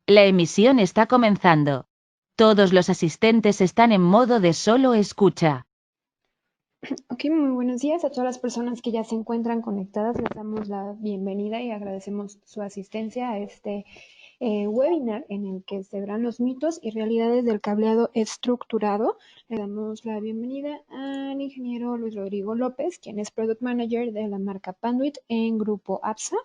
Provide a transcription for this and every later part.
La emisión está comenzando. Todos los asistentes están en modo de solo escucha. Ok, muy buenos días a todas las personas que ya se encuentran conectadas. Les damos la bienvenida y agradecemos su asistencia a este webinar en el que se verán los mitos y realidades del cableado estructurado. Le damos la bienvenida al ingeniero Luis Rodrigo López, quien es Product Manager de la marca Panduit en Grupo APSA.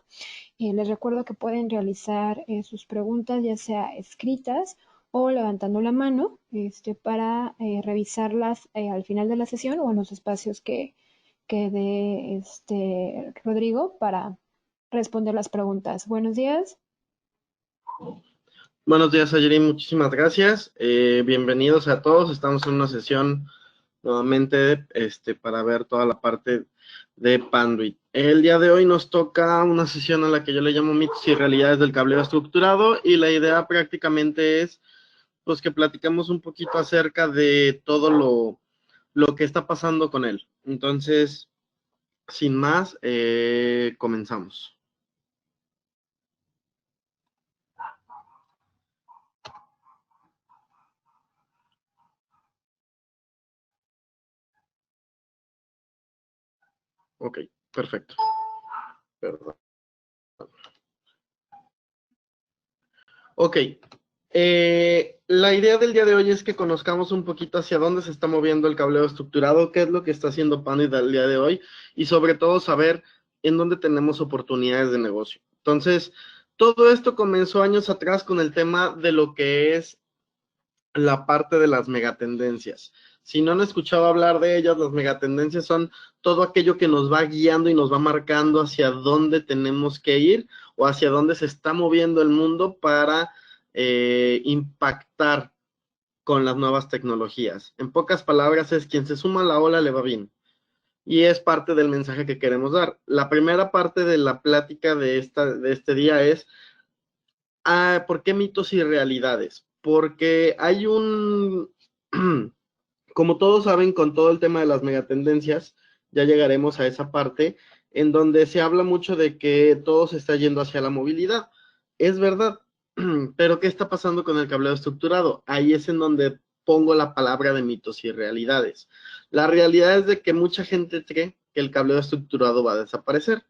Les recuerdo que pueden realizar sus preguntas ya sea escritas o levantando la mano para revisarlas al final de la sesión o en los espacios que dé Rodrigo para responder las preguntas. Buenos días. Buenos días, Ayeri, muchísimas gracias. Bienvenidos a todos. Estamos en una sesión nuevamente para ver toda la parte de Panduit. El día de hoy nos toca una sesión a la que yo le llamo mitos y realidades del cableado estructurado, y la idea prácticamente es pues que platicamos un poquito acerca de todo lo que está pasando con él. Entonces, sin más, comenzamos. Ok, perfecto. Perdón. Ok, la idea del día de hoy es que conozcamos un poquito hacia dónde se está moviendo el cableado estructurado, qué es lo que está haciendo Panduit el día de hoy, y sobre todo saber en dónde tenemos oportunidades de negocio. Entonces, todo esto comenzó años atrás con el tema de lo que es la parte de las megatendencias. Si no han escuchado hablar de ellas, las megatendencias son todo aquello que nos va guiando y nos va marcando hacia dónde tenemos que ir o hacia dónde se está moviendo el mundo para impactar con las nuevas tecnologías. En pocas palabras, es quien se suma a la ola le va bien. Y es parte del mensaje que queremos dar. La primera parte de la plática de este día es ¿por qué mitos y realidades? Porque hay como todos saben, con todo el tema de las megatendencias, ya llegaremos a esa parte, en donde se habla mucho de que todo se está yendo hacia la movilidad. Es verdad, pero ¿qué está pasando con el cableado estructurado? Ahí es en donde pongo la palabra de mitos y realidades. La realidad es de que mucha gente cree que el cableado estructurado va a desaparecer.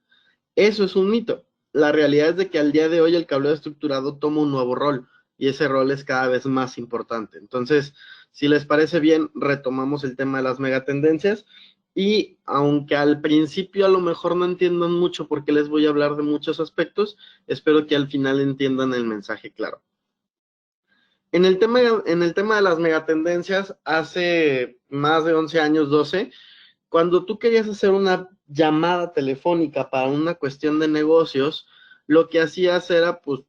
Eso es un mito. La realidad es de que al día de hoy el cableado estructurado toma un nuevo rol y ese rol es cada vez más importante. Entonces, si les parece bien, retomamos el tema de las megatendencias, y aunque al principio a lo mejor no entiendan mucho porque les voy a hablar de muchos aspectos, espero que al final entiendan el mensaje claro. En el tema de las megatendencias, hace más de 11 años, 12, cuando tú querías hacer una llamada telefónica para una cuestión de negocios, lo que hacías era, pues,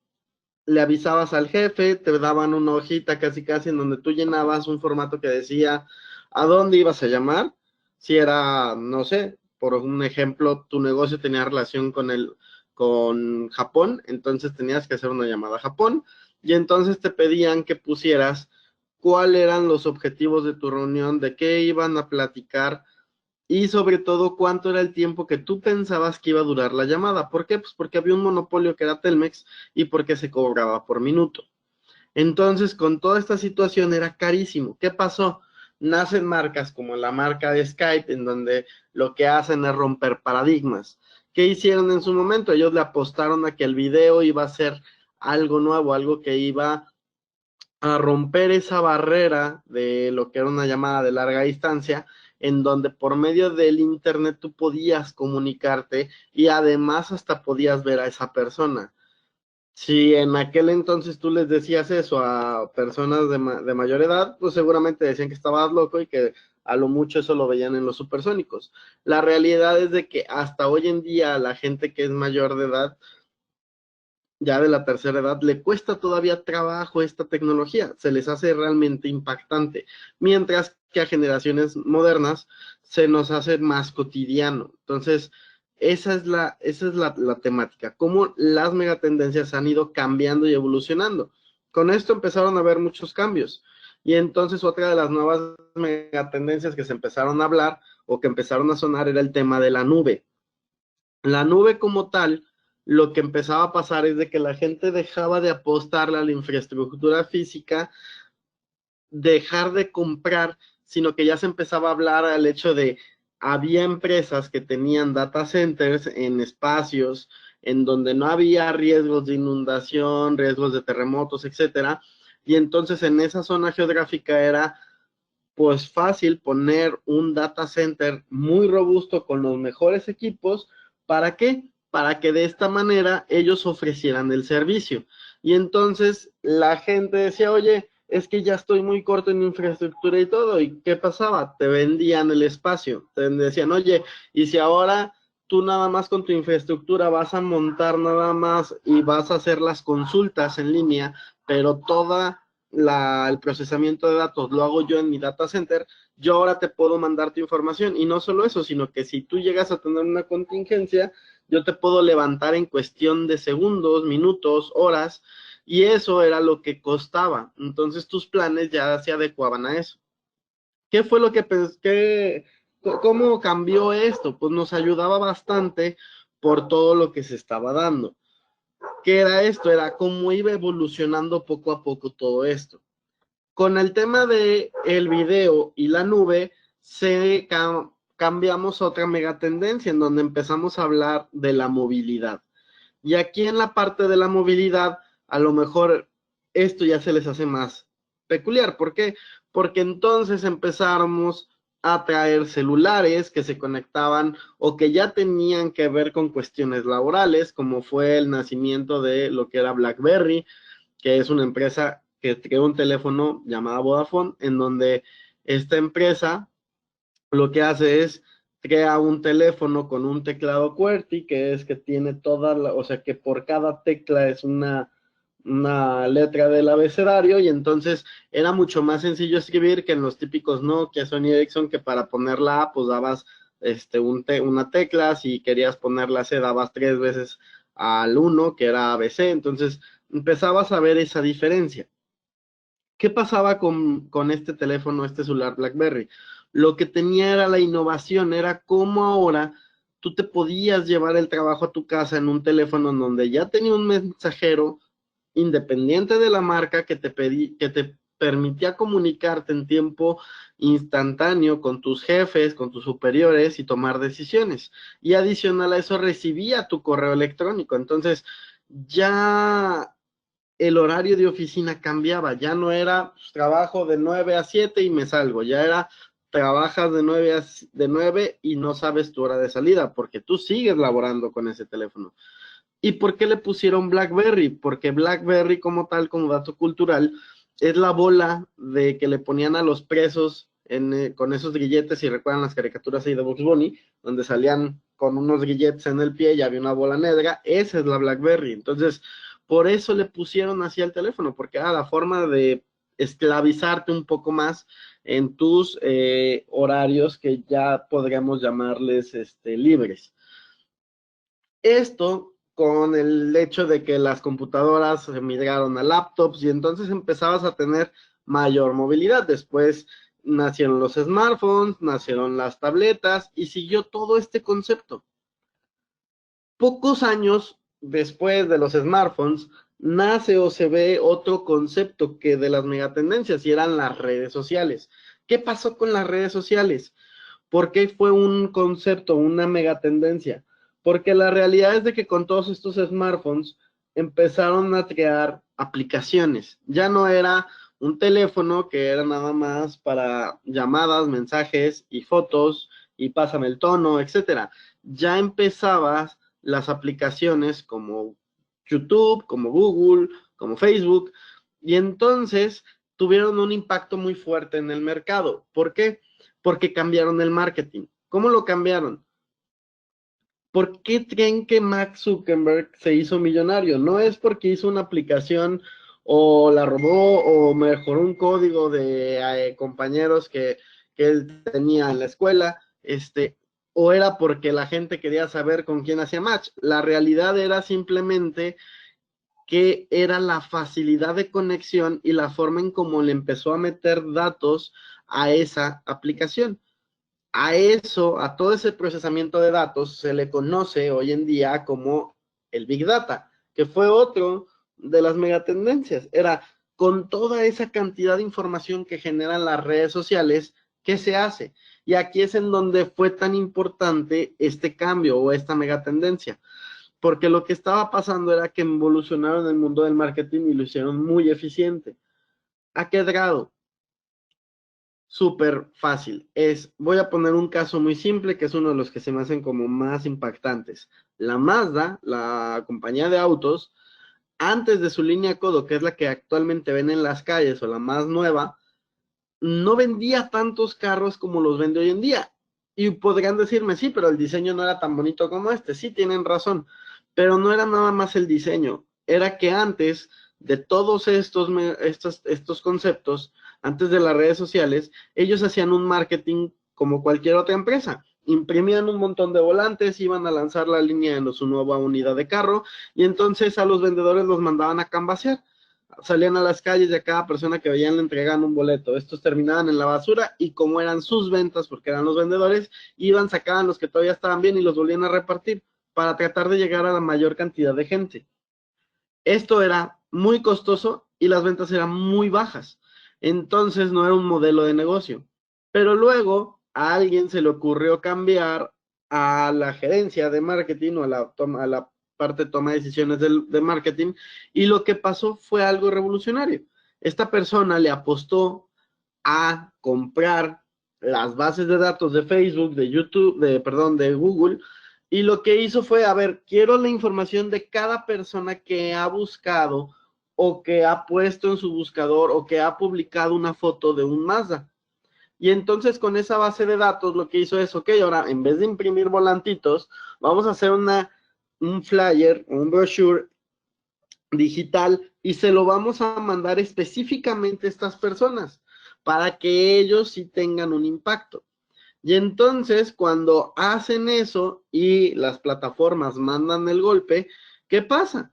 le avisabas al jefe, te daban una hojita casi casi en donde tú llenabas un formato que decía a dónde ibas a llamar. Si era, no sé, por un ejemplo, tu negocio tenía relación con Japón, entonces tenías que hacer una llamada a Japón, y entonces te pedían que pusieras cuáles eran los objetivos de tu reunión, de qué iban a platicar, y sobre todo cuánto era el tiempo que tú pensabas que iba a durar la llamada. ¿Por qué? Pues porque había un monopolio que era Telmex y porque se cobraba por minuto. Entonces, con toda esta situación era carísimo. ¿Qué pasó? Nacen marcas como la marca de Skype, en donde lo que hacen es romper paradigmas. ¿Qué hicieron en su momento? Ellos le apostaron a que el video iba a ser algo nuevo, algo que iba a romper esa barrera de lo que era una llamada de larga distancia, en donde por medio del internet tú podías comunicarte y además hasta podías ver a esa persona. Si en aquel entonces tú les decías eso a personas de mayor edad, pues seguramente decían que estabas loco y que a lo mucho eso lo veían en los supersónicos. La realidad es de que hasta hoy en día a la gente que es mayor de edad, ya de la tercera edad, le cuesta todavía trabajo esta tecnología, se les hace realmente impactante, mientras que a generaciones modernas se nos hace más cotidiano. Entonces, esa es la temática, cómo las megatendencias han ido cambiando y evolucionando. Con esto empezaron a haber muchos cambios, y entonces otra de las nuevas megatendencias que se empezaron a hablar o que empezaron a sonar era el tema de la nube. La nube como tal lo que empezaba a pasar es de que la gente dejaba de apostarle a la infraestructura física, dejar de comprar, sino que ya se empezaba a hablar al hecho de, había empresas que tenían data centers en espacios en donde no había riesgos de inundación, riesgos de terremotos, etcétera, y entonces en esa zona geográfica era pues fácil poner un data center muy robusto con los mejores equipos. ¿Para qué? Para que de esta manera ellos ofrecieran el servicio. Y entonces la gente decía, oye, es que ya estoy muy corto en infraestructura y todo. ¿Y qué pasaba? Te vendían el espacio. Te decían, oye, y si ahora tú nada más con tu infraestructura vas a montar nada más y vas a hacer las consultas en línea, pero el procesamiento de datos lo hago yo en mi data center, yo ahora te puedo mandar tu información. Y no solo eso, sino que si tú llegas a tener una contingencia, yo te puedo levantar en cuestión de segundos, minutos, horas, y eso era lo que costaba. Entonces tus planes ya se adecuaban a eso. ¿Qué fue lo cómo cambió esto? Pues nos ayudaba bastante por todo lo que se estaba dando. ¿Qué era esto? Era cómo iba evolucionando poco a poco todo esto. Con el tema de el video y la nube, cambiamos a otra megatendencia en donde empezamos a hablar de la movilidad. Y aquí en la parte de la movilidad, a lo mejor esto ya se les hace más peculiar. ¿Por qué? Porque entonces empezamos a traer celulares que se conectaban o que ya tenían que ver con cuestiones laborales, como fue el nacimiento de lo que era BlackBerry, que es una empresa que creó un teléfono llamado Vodafone, en donde esta empresa lo que hace es crea un teléfono con un teclado QWERTY, que es que tiene o sea, que por cada tecla es una letra del abecedario, y entonces era mucho más sencillo escribir que en los típicos Nokia, Sony Ericsson, que para poner la A, pues dabas una tecla, si querías poner la C, dabas 3 veces al 1, que era ABC, entonces empezabas a ver esa diferencia. ¿Qué pasaba con este teléfono, este celular BlackBerry? Lo que tenía era la innovación, era cómo ahora tú te podías llevar el trabajo a tu casa en un teléfono en donde ya tenía un mensajero independiente de la marca que te permitía comunicarte en tiempo instantáneo con tus jefes, con tus superiores y tomar decisiones. Y adicional a eso recibía tu correo electrónico. Entonces ya el horario de oficina cambiaba, ya no era pues, trabajo de 9 a 7 y me salgo, ya era trabajas de 9 y no sabes tu hora de salida, porque tú sigues laborando con ese teléfono. ¿Y por qué le pusieron BlackBerry? Porque BlackBerry como tal, como dato cultural, es la bola de que le ponían a los presos con esos grilletes, si recuerdan las caricaturas ahí de Bugs Bunny, donde salían con unos grilletes en el pie y había una bola negra, esa es la BlackBerry. Entonces, por eso le pusieron así al teléfono, porque era la forma de esclavizarte un poco más en tus horarios que ya podríamos llamarles libres. Esto con el hecho de que las computadoras se migraron a laptops y entonces empezabas a tener mayor movilidad. Después nacieron los smartphones, nacieron las tabletas y siguió todo este concepto. Pocos años después de los smartphones, nace o se ve otro concepto que de las megatendencias y eran las redes sociales. ¿Qué pasó con las redes sociales? ¿Por qué fue un concepto, una megatendencia? Porque la realidad es de que con todos estos smartphones empezaron a crear aplicaciones. Ya no era un teléfono que era nada más para llamadas, mensajes y fotos y pásame el tono, etcétera. Ya empezabas las aplicaciones como YouTube, como Google, como Facebook, y entonces tuvieron un impacto muy fuerte en el mercado. ¿Por qué? Porque cambiaron el marketing. ¿Cómo lo cambiaron? ¿Por qué creen que Mark Zuckerberg se hizo millonario? No es porque hizo una aplicación o la robó o mejoró un código de compañeros que él tenía en la escuela, o era porque la gente quería saber con quién hacía match. La realidad era simplemente que era la facilidad de conexión y la forma en cómo le empezó a meter datos a esa aplicación. A eso, a todo ese procesamiento de datos, se le conoce hoy en día como el Big Data, que fue otro de las megatendencias. Era con toda esa cantidad de información que generan las redes sociales, ¿qué se hace? Y aquí es en donde fue tan importante este cambio o esta megatendencia, porque lo que estaba pasando era que evolucionaron el mundo del marketing y lo hicieron muy eficiente. ¿A qué grado? Súper fácil. Voy a poner un caso muy simple, que es uno de los que se me hacen como más impactantes. La Mazda, la compañía de autos, antes de su línea Kodo, que es la que actualmente ven en las calles o la más nueva, no vendía tantos carros como los vende hoy en día. Y podrían decirme, sí, pero el diseño no era tan bonito como este. Sí, tienen razón, pero no era nada más el diseño. Era que antes de todos estos conceptos, antes de las redes sociales, ellos hacían un marketing como cualquier otra empresa. Imprimían un montón de volantes, iban a lanzar la línea en su nueva unidad de carro, y entonces a los vendedores los mandaban a canvasear. Salían a las calles y a cada persona que veían le entregaban un boleto. Estos terminaban en la basura y como eran sus ventas, porque eran los vendedores, iban, sacaban los que todavía estaban bien y los volvían a repartir para tratar de llegar a la mayor cantidad de gente. Esto era muy costoso y las ventas eran muy bajas. Entonces no era un modelo de negocio. Pero luego a alguien se le ocurrió cambiar a la gerencia de marketing o a la parte de toma de decisiones de marketing, y lo que pasó fue algo revolucionario. Esta persona le apostó a comprar las bases de datos de Facebook, de YouTube, de Google, y lo que hizo fue, a ver, quiero la información de cada persona que ha buscado o que ha puesto en su buscador o que ha publicado una foto de un Mazda. Y entonces con esa base de datos lo que hizo es, ok, ahora en vez de imprimir volantitos, vamos a hacer un flyer, un brochure digital y se lo vamos a mandar específicamente a estas personas para que ellos sí tengan un impacto. Y entonces cuando hacen eso y las plataformas mandan el golpe, ¿qué pasa?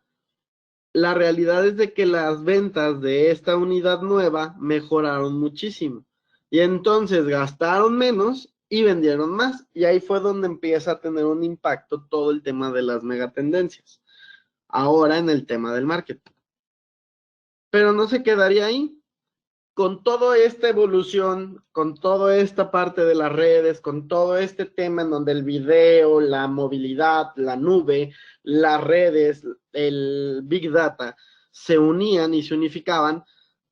La realidad es de que las ventas de esta unidad nueva mejoraron muchísimo. Y entonces gastaron menos y vendieron más. Y ahí fue donde empieza a tener un impacto todo el tema de las megatendencias. Ahora en el tema del marketing. Pero no se quedaría ahí. Con toda esta evolución, con toda esta parte de las redes, con todo este tema en donde el video, la movilidad, la nube, las redes, el Big Data se unían y se unificaban,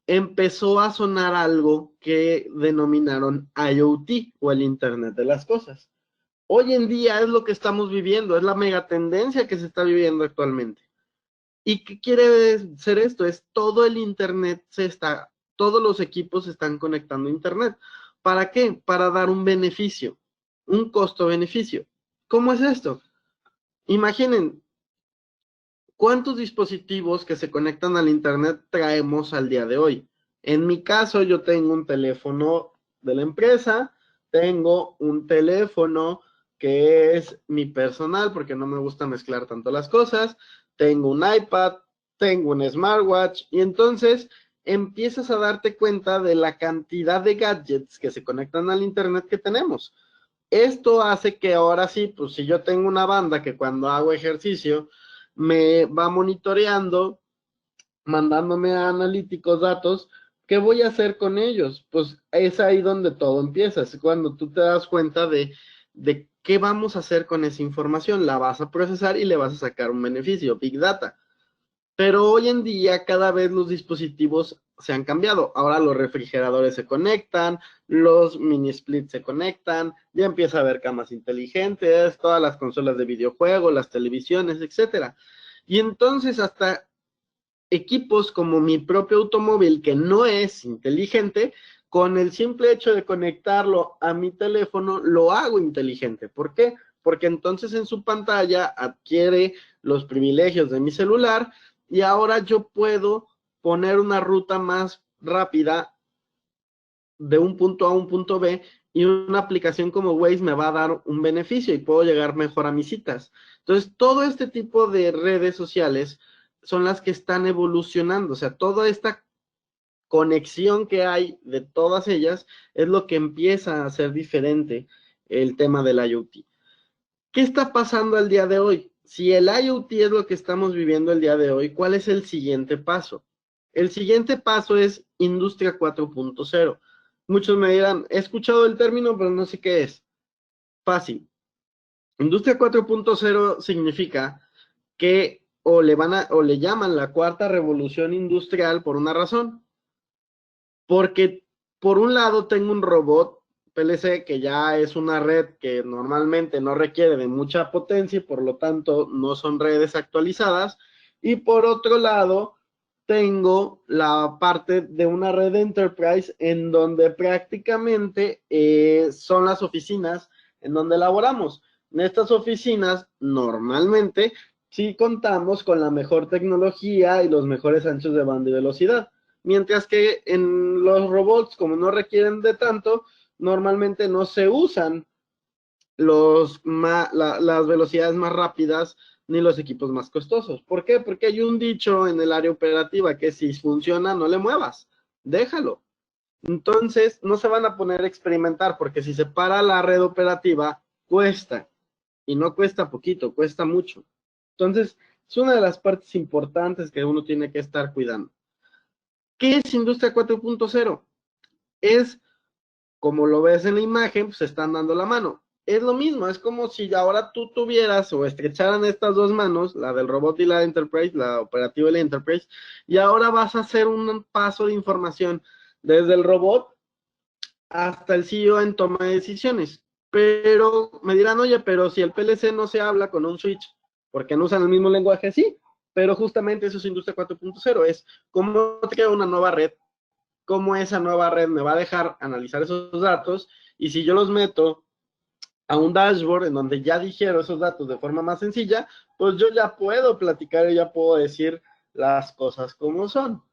empezó a sonar algo que denominaron IoT o el Internet de las cosas. Hoy en día es lo que estamos viviendo, es la megatendencia que se está viviendo actualmente. ¿Y qué quiere decir esto? Es todo el Internet todos los equipos se están conectando a Internet. ¿Para qué? Para dar un beneficio, un costo-beneficio. ¿Cómo es esto? Imaginen, ¿cuántos dispositivos que se conectan al Internet traemos al día de hoy? En mi caso, yo tengo un teléfono de la empresa, tengo un teléfono que es mi personal, porque no me gusta mezclar tanto las cosas, tengo un iPad, tengo un smartwatch, y entonces empiezas a darte cuenta de la cantidad de gadgets que se conectan al Internet que tenemos. Esto hace que ahora sí, pues si yo tengo una banda que cuando hago ejercicio me va monitoreando, mandándome a analíticos datos, ¿qué voy a hacer con ellos? Pues es ahí donde todo empieza, es cuando tú te das cuenta de qué vamos a hacer con esa información, la vas a procesar y le vas a sacar un beneficio, Big Data. Pero hoy en día cada vez los dispositivos se han cambiado. Ahora los refrigeradores se conectan, los mini splits se conectan, ya empieza a haber camas inteligentes, todas las consolas de videojuegos, las televisiones, etcétera. Y entonces hasta equipos como mi propio automóvil, que no es inteligente, con el simple hecho de conectarlo a mi teléfono, lo hago inteligente. ¿Por qué? Porque entonces en su pantalla adquiere los privilegios de mi celular y ahora yo puedo poner una ruta más rápida de un punto A a un punto B, y una aplicación como Waze me va a dar un beneficio y puedo llegar mejor a mis citas. Entonces, todo este tipo de redes sociales son las que están evolucionando, o sea, toda esta conexión que hay de todas ellas es lo que empieza a hacer diferente el tema del IoT. ¿Qué está pasando al día de hoy? si el IoT es lo que estamos viviendo el día de hoy, ¿cuál es el siguiente paso? El siguiente paso es Industria 4.0. Muchos me dirán, he escuchado el término, pero no sé qué es. Fácil. Industria 4.0 significa que o le llaman la cuarta revolución industrial por una razón. Porque por un lado tengo un robot PLC que ya es una red que normalmente no requiere de mucha potencia y por lo tanto no son redes actualizadas. Y por otro lado tengo la parte de una red enterprise en donde prácticamente son las oficinas en donde laboramos. En estas oficinas normalmente sí contamos con la mejor tecnología y los mejores anchos de banda y velocidad. Mientras que en los robots, como no requieren de tanto, normalmente no se usan las velocidades más rápidas ni los equipos más costosos. ¿Por qué? Porque hay un dicho en el área operativa que si funciona, no le muevas, déjalo. Entonces, no se van a poner a experimentar, porque si se para la red operativa, cuesta. Y no cuesta poquito, cuesta mucho. Entonces, es una de las partes importantes que uno tiene que estar cuidando. ¿Qué es Industria 4.0? Es, como lo ves en la imagen, pues se están dando la mano. Es lo mismo, es como si ahora tú tuvieras o estrecharan estas dos manos, la del robot y la Enterprise, la operativa y la Enterprise, y ahora vas a hacer un paso de información desde el robot hasta el CEO en toma de decisiones. Pero me dirán, oye, pero si el PLC no se habla con un switch, ¿por qué no usan el mismo lenguaje? Sí, pero justamente eso es Industria 4.0, es cómo creo una nueva red, cómo esa nueva red me va a dejar analizar esos datos, y si yo los meto a un dashboard en donde ya digiero esos datos de forma más sencilla, pues yo ya puedo platicar y ya puedo decir las cosas como son.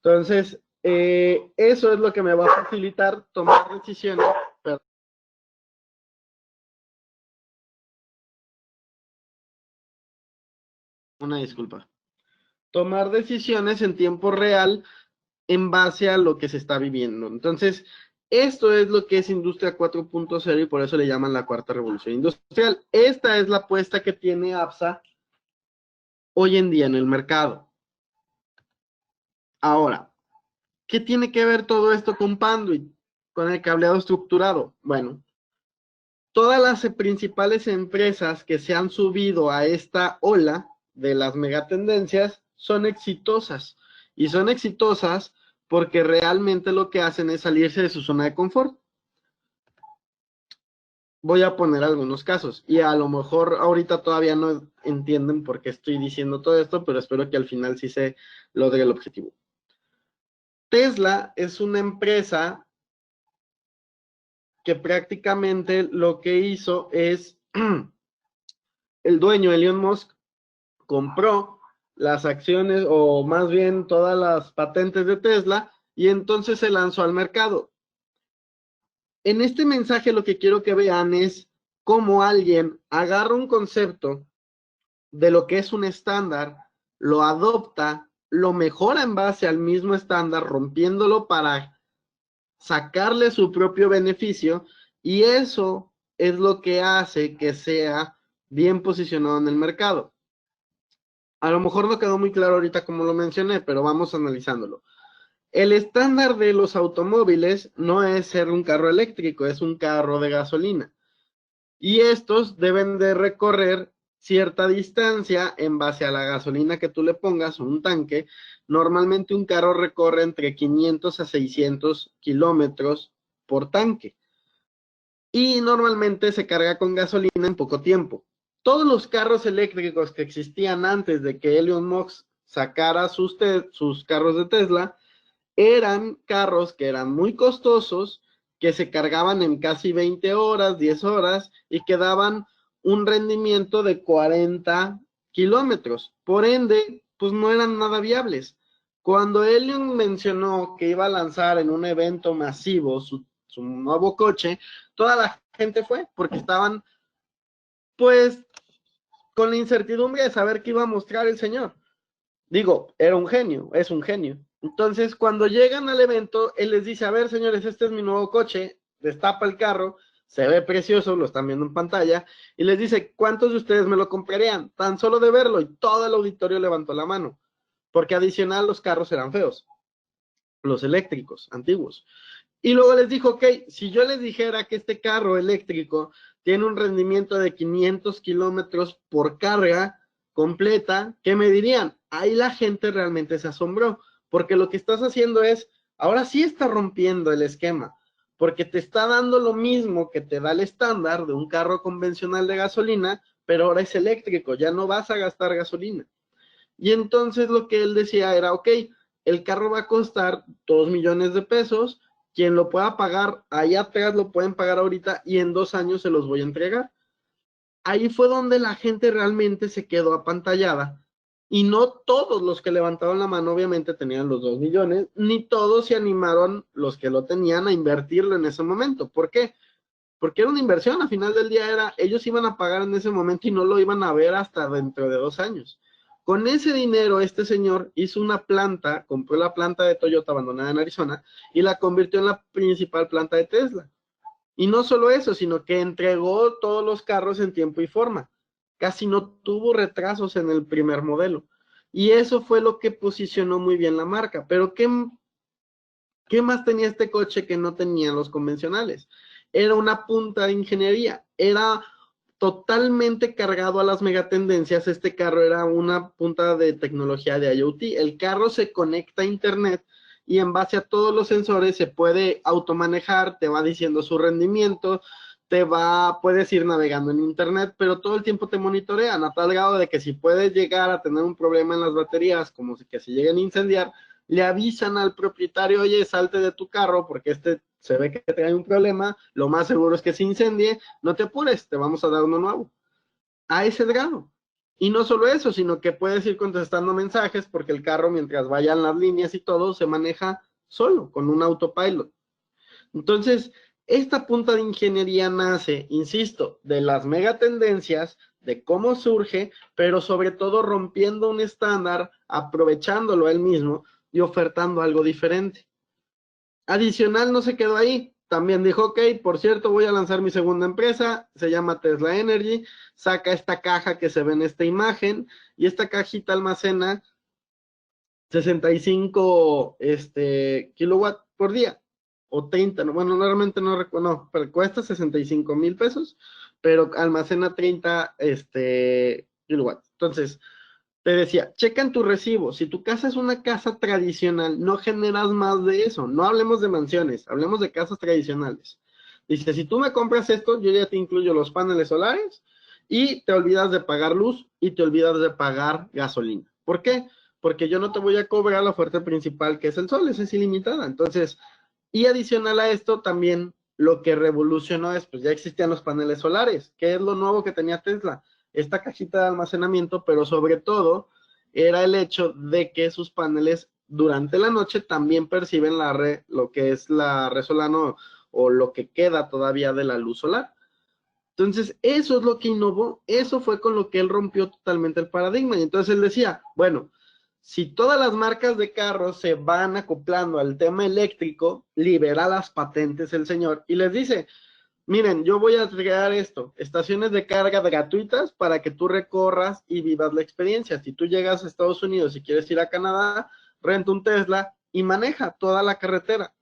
Entonces, eso es lo que me va a facilitar tomar decisiones. Perdón. Una disculpa. Tomar decisiones en tiempo real en base a lo que se está viviendo. Entonces, esto es lo que es Industria 4.0 y por eso le llaman la cuarta revolución industrial. Esta es la apuesta que tiene APSA hoy en día en el mercado. Ahora, ¿qué tiene que ver todo esto con Panduit, con el cableado estructurado? Bueno, todas las principales empresas que se han subido a esta ola de las megatendencias son exitosas. Y son exitosas porque realmente lo que hacen es salirse de su zona de confort. Voy a poner algunos casos y a lo mejor ahorita todavía no entienden por qué estoy diciendo todo esto, pero espero que al final sí se logre el objetivo. Tesla es una empresa que prácticamente lo que hizo es el dueño, Elon Musk, compró las acciones o más bien todas las patentes de Tesla y entonces se lanzó al mercado. En este mensaje lo que quiero que vean es cómo alguien agarra un concepto de lo que es un estándar, lo adopta, lo mejora en base al mismo estándar, rompiéndolo para sacarle su propio beneficio, y eso es lo que hace que sea bien posicionado en el mercado. A lo mejor no quedó muy claro ahorita como lo mencioné, pero vamos analizándolo. El estándar de los automóviles no es ser un carro eléctrico, es un carro de gasolina. Y estos deben de recorrer cierta distancia en base a la gasolina que tú le pongas o un tanque. Normalmente un carro recorre entre 500 a 600 kilómetros por tanque. Y normalmente se carga con gasolina en poco tiempo. Todos los carros eléctricos que existían antes de que Elon Musk sacara sus carros de Tesla, eran carros que eran muy costosos, que se cargaban en casi 20 horas, 10 horas, y que daban un rendimiento de 40 kilómetros. Por ende, pues no eran nada viables. Cuando Elon mencionó que iba a lanzar en un evento masivo su nuevo coche, toda la gente fue, porque estaban, pues, con la incertidumbre de saber qué iba a mostrar el señor. Digo, era un genio, es un genio. Entonces, cuando llegan al evento, él les dice, a ver, señores, este es mi nuevo coche, destapa el carro, se ve precioso, lo están viendo en pantalla, y les dice, ¿cuántos de ustedes me lo comprarían? Tan solo de verlo, y todo el auditorio levantó la mano, porque adicional los carros eran feos, los eléctricos, antiguos. Y luego les dijo, ok, si yo les dijera que este carro eléctrico tiene un rendimiento de 500 kilómetros por carga completa, ¿qué me dirían? Ahí la gente realmente se asombró, porque lo que estás haciendo es, ahora sí está rompiendo el esquema, porque te está dando lo mismo que te da el estándar de un carro convencional de gasolina, pero ahora es eléctrico, ya no vas a gastar gasolina. Y entonces lo que él decía era, ok, el carro va a costar 2 millones de pesos, quien lo pueda pagar allá atrás lo pueden pagar ahorita y en 2 años se los voy a entregar. Ahí fue donde la gente realmente se quedó apantallada y no todos los que levantaron la mano obviamente tenían los 2 millones, ni todos se animaron los que lo tenían a invertirlo en ese momento. ¿Por qué? Porque era una inversión, al final del día era, ellos iban a pagar en ese momento y no lo iban a ver hasta dentro de 2 años. Con ese dinero, este señor hizo una planta, compró la planta de Toyota abandonada en Arizona y la convirtió en la principal planta de Tesla. Y no solo eso, sino que entregó todos los carros en tiempo y forma. Casi no tuvo retrasos en el primer modelo. Y eso fue lo que posicionó muy bien la marca. Pero ¿qué más tenía este coche que no tenían los convencionales? Era una punta de ingeniería, era totalmente cargado a las megatendencias. Este carro era una punta de tecnología de IoT. El carro se conecta a internet y en base a todos los sensores se puede automanejar, te va diciendo su rendimiento, puedes ir navegando en internet, pero todo el tiempo te monitorean a tal grado de que si puedes llegar a tener un problema en las baterías, como que se lleguen a incendiar, le avisan al propietario, oye, salte de tu carro porque este se ve que trae un problema, lo más seguro es que se incendie, no te apures, te vamos a dar uno nuevo. A ese grado. Y no solo eso, sino que puedes ir contestando mensajes porque el carro, mientras vayan las líneas y todo, se maneja solo, con un autopilot. Entonces, esta punta de ingeniería nace, insisto, de las megatendencias, de cómo surge, pero sobre todo rompiendo un estándar, aprovechándolo él mismo y ofertando algo diferente. Adicional, no se quedó ahí. También dijo, ok, por cierto, voy a lanzar mi segunda empresa, se llama Tesla Energy, saca esta caja que se ve en esta imagen, y esta cajita almacena 65 kilowatts por día, o 30, no, bueno, normalmente no recuerdo, no, pero cuesta 65,000 pesos, pero almacena 30 kilowatts. Entonces, te decía, checa en tu recibo, si tu casa es una casa tradicional, no generas más de eso, no hablemos de mansiones, hablemos de casas tradicionales. Dice, si tú me compras esto, yo ya te incluyo los paneles solares y te olvidas de pagar luz y te olvidas de pagar gasolina. ¿Por qué? Porque yo no te voy a cobrar la oferta principal que es el sol, esa es ilimitada. Entonces, y adicional a esto también lo que revolucionó es, pues ya existían los paneles solares, que es lo nuevo que tenía Tesla, esta cajita de almacenamiento, pero sobre todo era el hecho de que sus paneles durante la noche también perciben lo que es la red solar o lo que queda todavía de la luz solar. Entonces, eso es lo que innovó, eso fue con lo que él rompió totalmente el paradigma. Y entonces él decía, bueno, si todas las marcas de carros se van acoplando al tema eléctrico, libera las patentes el señor y les dice, miren, yo voy a crear esto, estaciones de carga gratuitas para que tú recorras y vivas la experiencia. Si tú llegas a Estados Unidos y quieres ir a Canadá, renta un Tesla y maneja toda la carretera.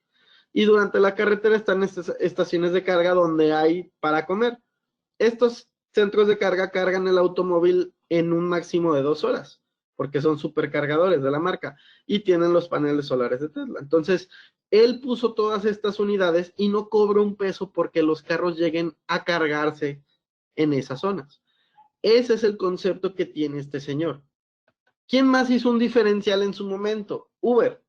Y durante la carretera están estas estaciones de carga donde hay para comer. Estos centros de carga cargan el automóvil en un máximo de 2 horas, porque son supercargadores de la marca y tienen los paneles solares de Tesla. Entonces, él puso todas estas unidades y no cobra un peso porque los carros lleguen a cargarse en esas zonas. Ese es el concepto que tiene este señor. ¿Quién más hizo un diferencial en su momento? Uber,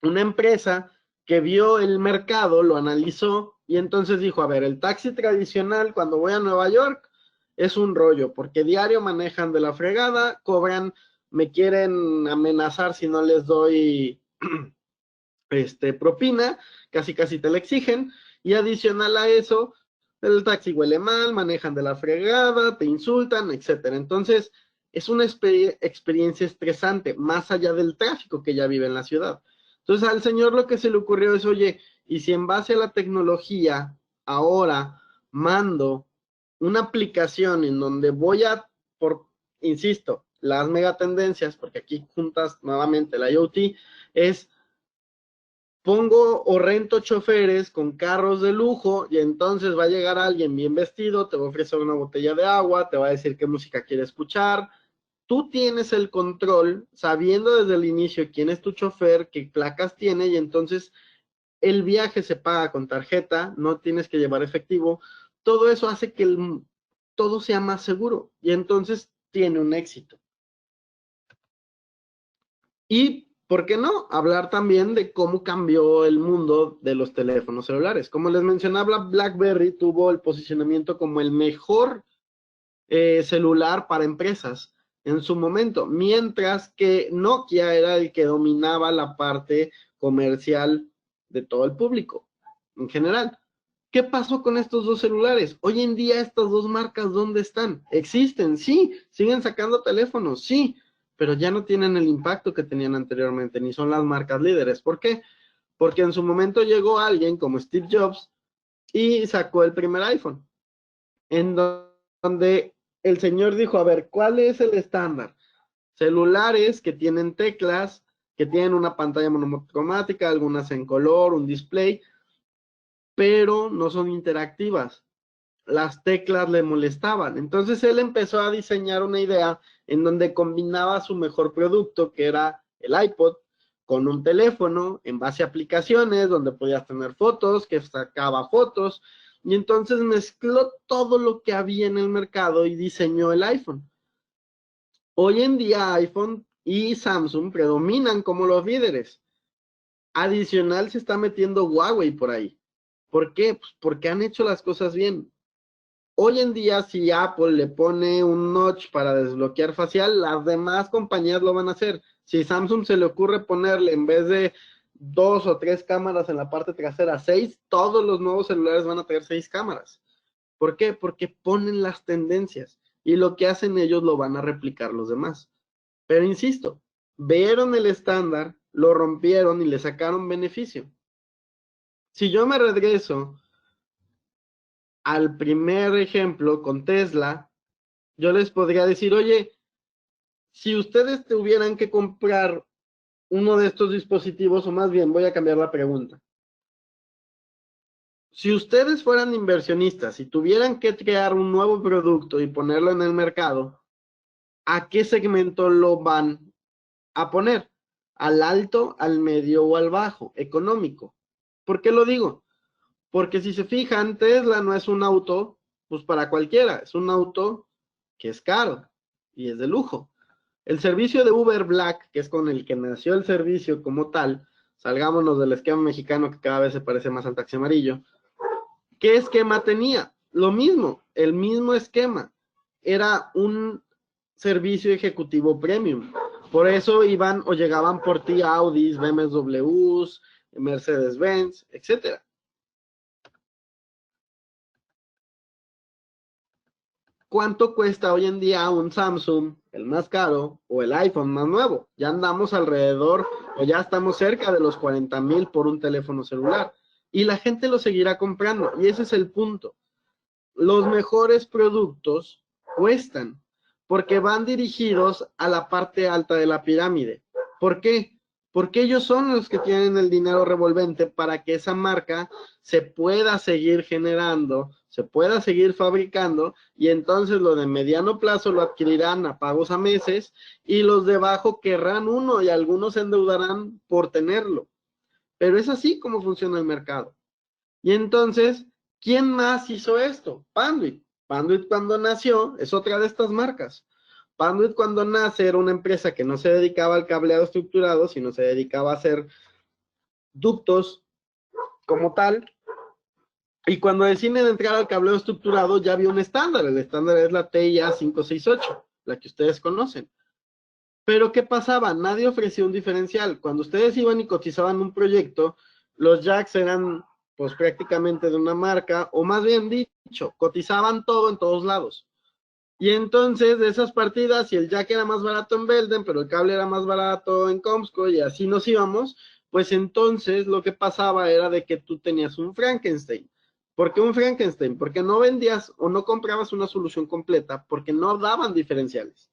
una empresa que vio el mercado, lo analizó y entonces dijo, a ver, el taxi tradicional cuando voy a Nueva York es un rollo, porque diario manejan de la fregada, cobran, me quieren amenazar si no les doy propina, casi casi te la exigen, y adicional a eso, el taxi huele mal, manejan de la fregada, te insultan, etcétera. Entonces, es una experiencia estresante, más allá del tráfico que ya vive en la ciudad. Entonces, al señor lo que se le ocurrió es, oye, y si en base a la tecnología, ahora mando una aplicación en donde voy a, insisto, las megatendencias, porque aquí juntas nuevamente la IoT, es pongo o rento choferes con carros de lujo y entonces va a llegar alguien bien vestido, te va a ofrecer una botella de agua, te va a decir qué música quiere escuchar. Tú tienes el control sabiendo desde el inicio quién es tu chofer, qué placas tiene y entonces el viaje se paga con tarjeta, no tienes que llevar efectivo. Todo eso hace que todo sea más seguro y entonces tiene un éxito. Y, ¿por qué no? Hablar también de cómo cambió el mundo de los teléfonos celulares. Como les mencionaba, BlackBerry tuvo el posicionamiento como el mejor celular para empresas en su momento, mientras que Nokia era el que dominaba la parte comercial de todo el público en general. ¿Qué pasó con estos dos celulares? Hoy en día estas dos marcas, ¿dónde están? Existen, sí, siguen sacando teléfonos, sí, pero ya no tienen el impacto que tenían anteriormente, ni son las marcas líderes. ¿Por qué? Porque en su momento llegó alguien como Steve Jobs y sacó el primer iPhone, en donde el señor dijo, a ver, ¿cuál es el estándar? Celulares que tienen teclas, que tienen una pantalla monocromática, algunas en color, un display, pero no son interactivas. Las teclas le molestaban. Entonces él empezó a diseñar una idea en donde combinaba su mejor producto, que era el iPod, con un teléfono en base a aplicaciones donde podías tener fotos, que sacaba fotos, y entonces mezcló todo lo que había en el mercado y diseñó el iPhone. Hoy en día iPhone y Samsung predominan como los líderes. Adicional se está metiendo Huawei por ahí. ¿Por qué? Pues porque han hecho las cosas bien. Hoy en día, si Apple le pone un notch para desbloquear facial, las demás compañías lo van a hacer. Si Samsung se le ocurre ponerle en vez de 2 o 3 cámaras en la parte trasera, 6, todos los nuevos celulares van a tener 6 cámaras. ¿Por qué? Porque ponen las tendencias y lo que hacen ellos lo van a replicar los demás. Pero insisto, vieron el estándar, lo rompieron y le sacaron beneficio. Si yo me regreso al primer ejemplo con Tesla, yo les podría decir, oye, si ustedes tuvieran que comprar uno de estos dispositivos, o más bien voy a cambiar la pregunta. Si ustedes fueran inversionistas y tuvieran que crear un nuevo producto y ponerlo en el mercado, ¿a qué segmento lo van a poner? ¿Al alto, al medio o al bajo? Económico. ¿Por qué lo digo? Porque si se fijan, Tesla no es un auto, pues para cualquiera, es un auto que es caro y es de lujo. El servicio de Uber Black, que es con el que nació el servicio como tal, salgámonos del esquema mexicano que cada vez se parece más al taxi amarillo. ¿Qué esquema tenía? Lo mismo, el mismo esquema. Era un servicio ejecutivo premium. Por eso iban o llegaban por ti Audis, BMWs, Mercedes-Benz, etcétera. ¿Cuánto cuesta hoy en día un Samsung, el más caro, o el iPhone más nuevo? Ya andamos alrededor, o ya estamos cerca de los 40,000 por un teléfono celular. Y la gente lo seguirá comprando. Y ese es el punto. Los mejores productos cuestan, porque van dirigidos a la parte alta de la pirámide. ¿Por qué? Porque ellos son los que tienen el dinero revolvente para que esa marca se pueda seguir generando, se pueda seguir fabricando, y entonces los de mediano plazo lo adquirirán a pagos a meses, y los de bajo querrán uno, y algunos se endeudarán por tenerlo. Pero es así como funciona el mercado. Y entonces, ¿quién más hizo esto? Panduit. Panduit cuando nació es otra de estas marcas. Panduit cuando nace era una empresa que no se dedicaba al cableado estructurado, sino se dedicaba a hacer ductos como tal. Y cuando deciden entrar al cableado estructurado ya había un estándar. El estándar es la TIA 568, la que ustedes conocen. Pero ¿qué pasaba? Nadie ofrecía un diferencial. Cuando ustedes iban y cotizaban un proyecto, los jacks eran pues prácticamente de una marca, o más bien dicho, cotizaban todo en todos lados. Y entonces de esas partidas, si el jack era más barato en Belden, pero el cable era más barato en Comsco, y así nos íbamos, pues entonces lo que pasaba era de que tú tenías un Frankenstein. ¿Por qué un Frankenstein? Porque no vendías o no comprabas una solución completa, porque no daban diferenciales.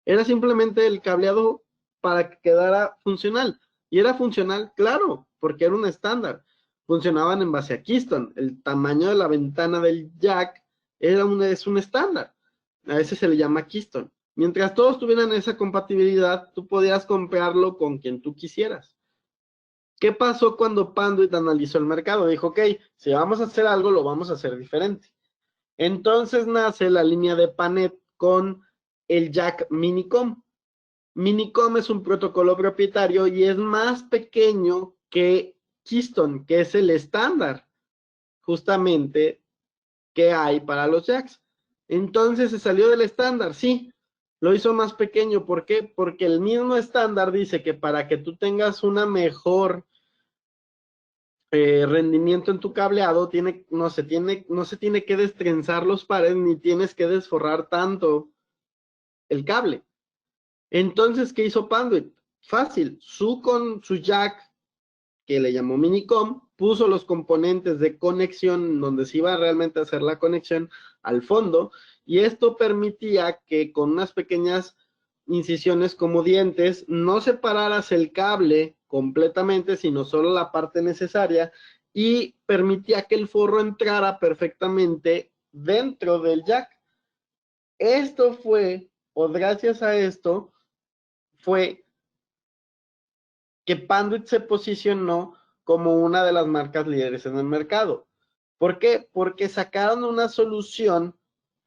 Era simplemente el cableado para que quedara funcional. Y era funcional, claro, porque era un estándar. Funcionaban en base a Keystone. El tamaño de la ventana del jack es un estándar. A ese se le llama Keystone. Mientras todos tuvieran esa compatibilidad, tú podías comprarlo con quien tú quisieras. ¿Qué pasó cuando Panduit analizó el mercado? Dijo, ok, si vamos a hacer algo, lo vamos a hacer diferente. Entonces nace la línea de Panet con el jack Minicom. Minicom es un protocolo propietario y es más pequeño que Keystone, que es el estándar justamente que hay para los jacks. Entonces se salió del estándar, sí, lo hizo más pequeño. ¿Por qué? Porque el mismo estándar dice que para que tú tengas una mejor rendimiento en tu cableado, no se tiene que destrenzar los pares ni tienes que desforrar tanto el cable. Entonces, ¿qué hizo Panduit? Fácil, con su jack, que le llamó Minicom, puso los componentes de conexión donde se iba realmente a hacer la conexión al fondo, y esto permitía que con unas pequeñas incisiones como dientes no separaras el cable completamente, sino solo la parte necesaria, y permitía que el forro entrara perfectamente dentro del jack. Esto fue, o gracias a esto, fue que Panduit se posicionó como una de las marcas líderes en el mercado. ¿Por qué? Porque sacaron una solución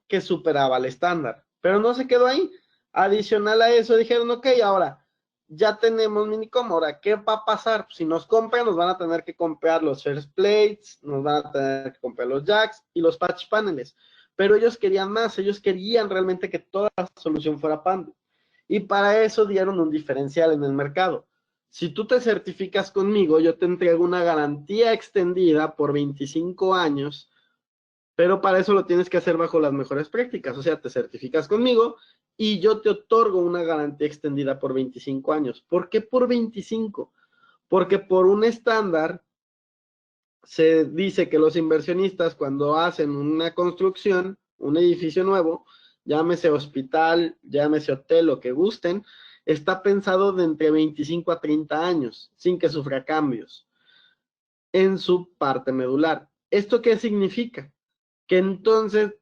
que superaba el estándar, pero no se quedó ahí. Adicional a eso dijeron, ok, ahora ya tenemos Minicom, ahora, ¿qué va a pasar? Si nos compran, nos van a tener que comprar los first plates, nos van a tener que comprar los jacks y los patch paneles, pero ellos querían más, ellos querían realmente que toda la solución fuera Panduit, y para eso dieron un diferencial en el mercado. Si tú te certificas conmigo, yo te entrego una garantía extendida por 25 años, pero para eso lo tienes que hacer bajo las mejores prácticas. O sea, te certificas conmigo y yo te otorgo una garantía extendida por 25 años. ¿Por qué por 25? Porque por un estándar se dice que los inversionistas cuando hacen una construcción, un edificio nuevo, llámese hospital, llámese hotel, lo que gusten, está pensado de entre 25 a 30 años, sin que sufra cambios en su parte medular. ¿Esto qué significa? Que entonces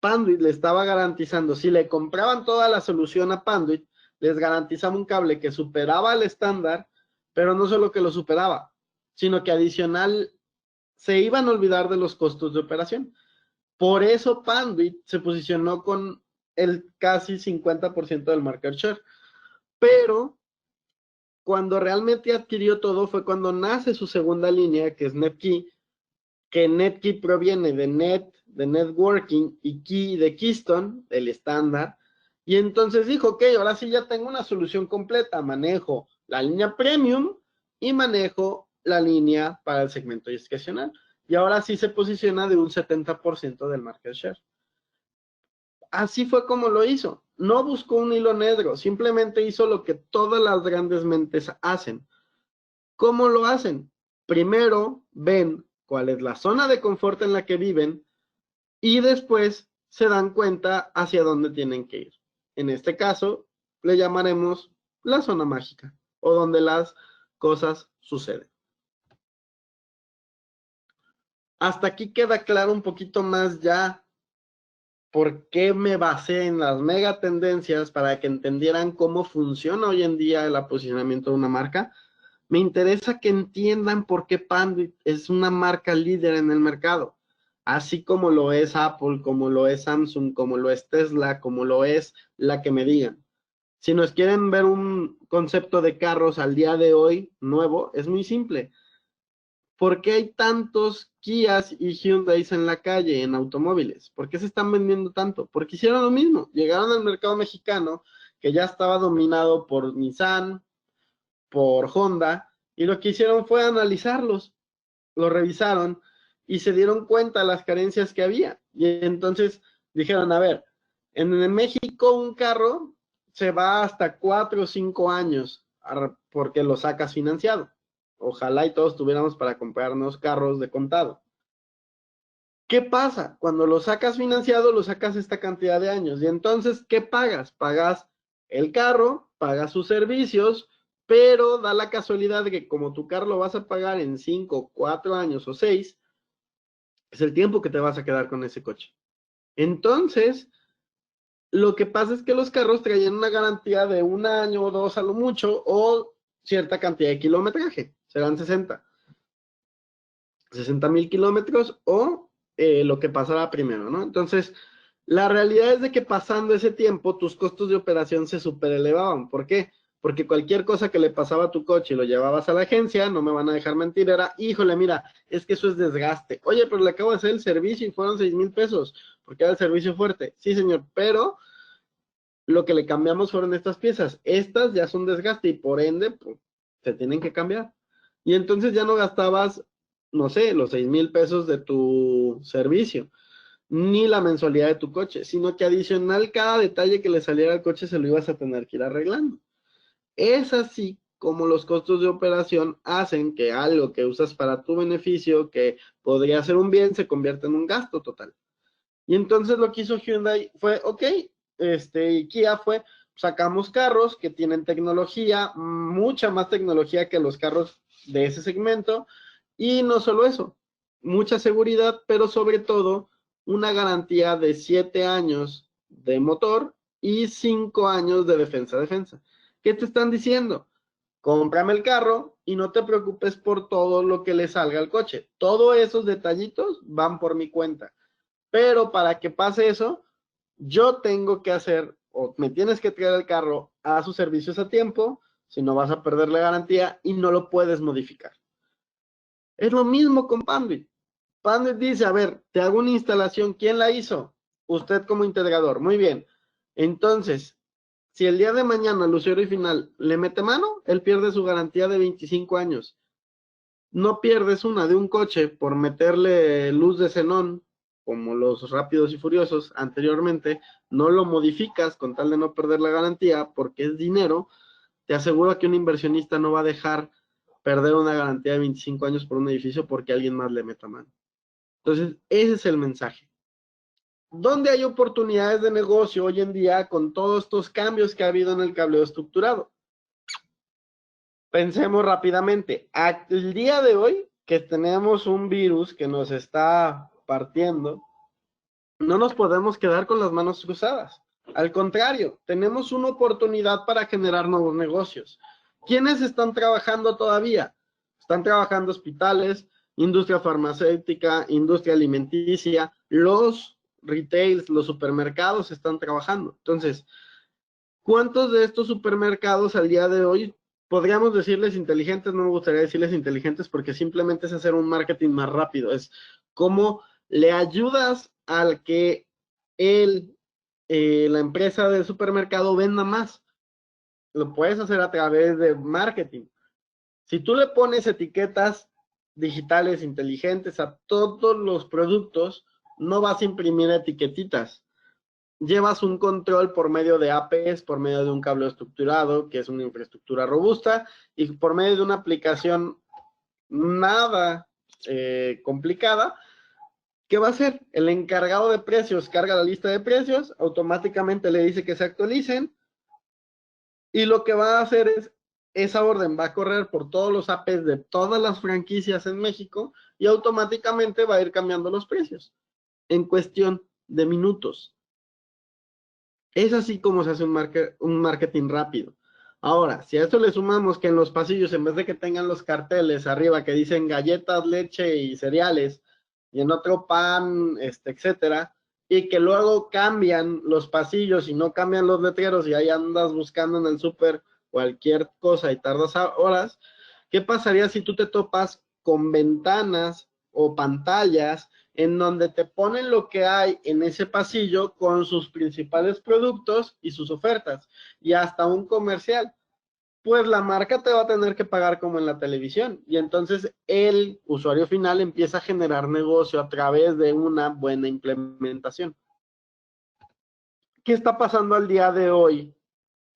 Panduit le estaba garantizando, si le compraban toda la solución a Panduit, les garantizaba un cable que superaba el estándar, pero no solo que lo superaba, sino que adicional se iban a olvidar de los costos de operación. Por eso Panduit se posicionó con el casi 50% del market share. Pero cuando realmente adquirió todo fue cuando nace su segunda línea, que es NetKey, que NetKey proviene de networking, y Key de Keystone, del estándar. Y entonces dijo, ok, ahora sí ya tengo una solución completa, manejo la línea premium y manejo la línea para el segmento discrecional. Y ahora sí se posiciona de un 70% del market share. Así fue como lo hizo. No buscó un hilo negro, simplemente hizo lo que todas las grandes mentes hacen. ¿Cómo lo hacen? Primero ven cuál es la zona de confort en la que viven y después se dan cuenta hacia dónde tienen que ir. En este caso, le llamaremos la zona mágica o donde las cosas suceden. Hasta aquí queda claro un poquito más ya por qué me basé en las mega tendencias para que entendieran cómo funciona hoy en día el posicionamiento de una marca. Me interesa que entiendan por qué Panduit es una marca líder en el mercado, así como lo es Apple, como lo es Samsung, como lo es Tesla, como lo es la que me digan. Si nos quieren ver un concepto de carros al día de hoy nuevo, es muy simple. ¿Por qué hay tantos Kias y Hyundais en la calle, en automóviles? ¿Por qué se están vendiendo tanto? Porque hicieron lo mismo. Llegaron al mercado mexicano, que ya estaba dominado por Nissan, por Honda, y lo que hicieron fue analizarlos, lo revisaron y se dieron cuenta de las carencias que había. Y entonces dijeron, a ver, en México un carro se va hasta 4 o 5 años porque lo sacas financiado. Ojalá y todos tuviéramos para comprarnos carros de contado. ¿Qué pasa? Cuando lo sacas financiado, lo sacas esta cantidad de años. Y entonces, ¿qué pagas? Pagas el carro, pagas sus servicios, pero da la casualidad de que como tu carro lo vas a pagar en 5, 4 años o 6, es el tiempo que te vas a quedar con ese coche. Entonces, lo que pasa es que los carros traían una garantía de 1 año o 2 a lo mucho, o cierta cantidad de kilometraje, serán 60,000 kilómetros, o lo que pasará primero, ¿no? Entonces, la realidad es de que pasando ese tiempo, tus costos de operación se superelevaban. ¿Por qué? Porque cualquier cosa que le pasaba a tu coche y lo llevabas a la agencia, no me van a dejar mentir, era, híjole, mira, es que eso es desgaste. Oye, pero le acabo de hacer el servicio y fueron 6,000 pesos, porque era el servicio fuerte. Sí, señor, pero lo que le cambiamos fueron estas piezas. Estas ya son desgaste y por ende, pues, se tienen que cambiar. Y entonces ya no gastabas, no sé, los 6,000 pesos de tu servicio, ni la mensualidad de tu coche, sino que adicional cada detalle que le saliera al coche se lo ibas a tener que ir arreglando. Es así como los costos de operación hacen que algo que usas para tu beneficio, que podría ser un bien, se convierta en un gasto total. Y entonces lo que hizo Hyundai fue, ok, y Kia fue, sacamos carros que tienen tecnología, mucha más tecnología que los carros de ese segmento, y no solo eso, mucha seguridad, pero sobre todo una garantía de 7 años de motor y 5 años de defensa. ¿Qué te están diciendo? Cómprame el carro y no te preocupes por todo lo que le salga al coche. Todos esos detallitos van por mi cuenta. Pero para que pase eso, yo tengo que hacer, o me tienes que traer el carro a sus servicios a tiempo, si no vas a perder la garantía y no lo puedes modificar. Es lo mismo con Panduit. Panduit dice, a ver, te hago una instalación, ¿quién la hizo? Usted como integrador, muy bien. Entonces, si el día de mañana el usuario final le mete mano, él pierde su garantía de 25 años. No pierdes una de un coche por meterle luz de xenón, como los Rápidos y Furiosos anteriormente, no lo modificas con tal de no perder la garantía porque es dinero. Te aseguro que un inversionista no va a dejar perder una garantía de 25 años por un edificio porque alguien más le meta mano. Entonces, ese es el mensaje. ¿Dónde hay oportunidades de negocio hoy en día con todos estos cambios que ha habido en el cableo estructurado? Pensemos rápidamente. El día de hoy, que tenemos un virus que nos está partiendo, no nos podemos quedar con las manos cruzadas. Al contrario, tenemos una oportunidad para generar nuevos negocios. ¿Quiénes están trabajando todavía? Están trabajando hospitales, industria farmacéutica, industria alimenticia, los retails, los supermercados están trabajando. Entonces, ¿cuántos de estos supermercados al día de hoy podríamos decirles inteligentes? No me gustaría decirles inteligentes porque simplemente es hacer un marketing más rápido. Es cómo le ayudas al que la empresa del supermercado venda más. Lo puedes hacer a través de marketing. Si tú le pones etiquetas digitales inteligentes a todos los productos, no vas a imprimir etiquetitas. Llevas un control por medio de APs, por medio de un cable estructurado, que es una infraestructura robusta, y por medio de una aplicación nada complicada. ¿Qué va a hacer? El encargado de precios carga la lista de precios, automáticamente le dice que se actualicen, y lo que va a hacer es, esa orden va a correr por todos los APs de todas las franquicias en México, y automáticamente va a ir cambiando los precios en cuestión de minutos. Es así como se hace un marketing rápido. Ahora, si a esto le sumamos que en los pasillos, en vez de que tengan los carteles arriba que dicen galletas, leche y cereales, y en otro pan, etcétera, y que luego cambian los pasillos y no cambian los letreros y ahí andas buscando en el súper cualquier cosa y tardas horas, ¿qué pasaría si tú te topas con ventanas o pantallas en donde te ponen lo que hay en ese pasillo con sus principales productos y sus ofertas, y hasta un comercial? Pues la marca te va a tener que pagar como en la televisión, y entonces el usuario final empieza a generar negocio a través de una buena implementación. ¿Qué está pasando al día de hoy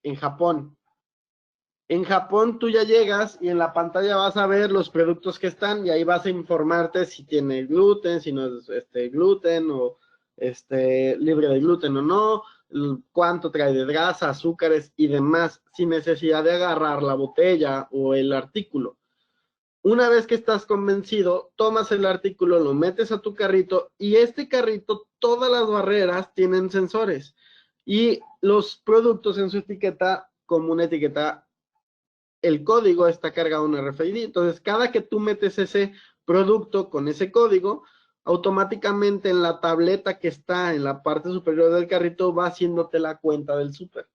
en Japón? En Japón tú ya llegas y en la pantalla vas a ver los productos que están y ahí vas a informarte si tiene gluten, si no es gluten o libre de gluten o no, cuánto trae de grasa, azúcares y demás, sin necesidad de agarrar la botella o el artículo. Una vez que estás convencido, tomas el artículo, lo metes a tu carrito y este carrito, todas las barreras tienen sensores y los productos en su etiqueta, como una etiqueta, el código está cargado en RFID. Entonces, cada que tú metes ese producto con ese código, automáticamente en la tableta que está en la parte superior del carrito va haciéndote la cuenta del súper.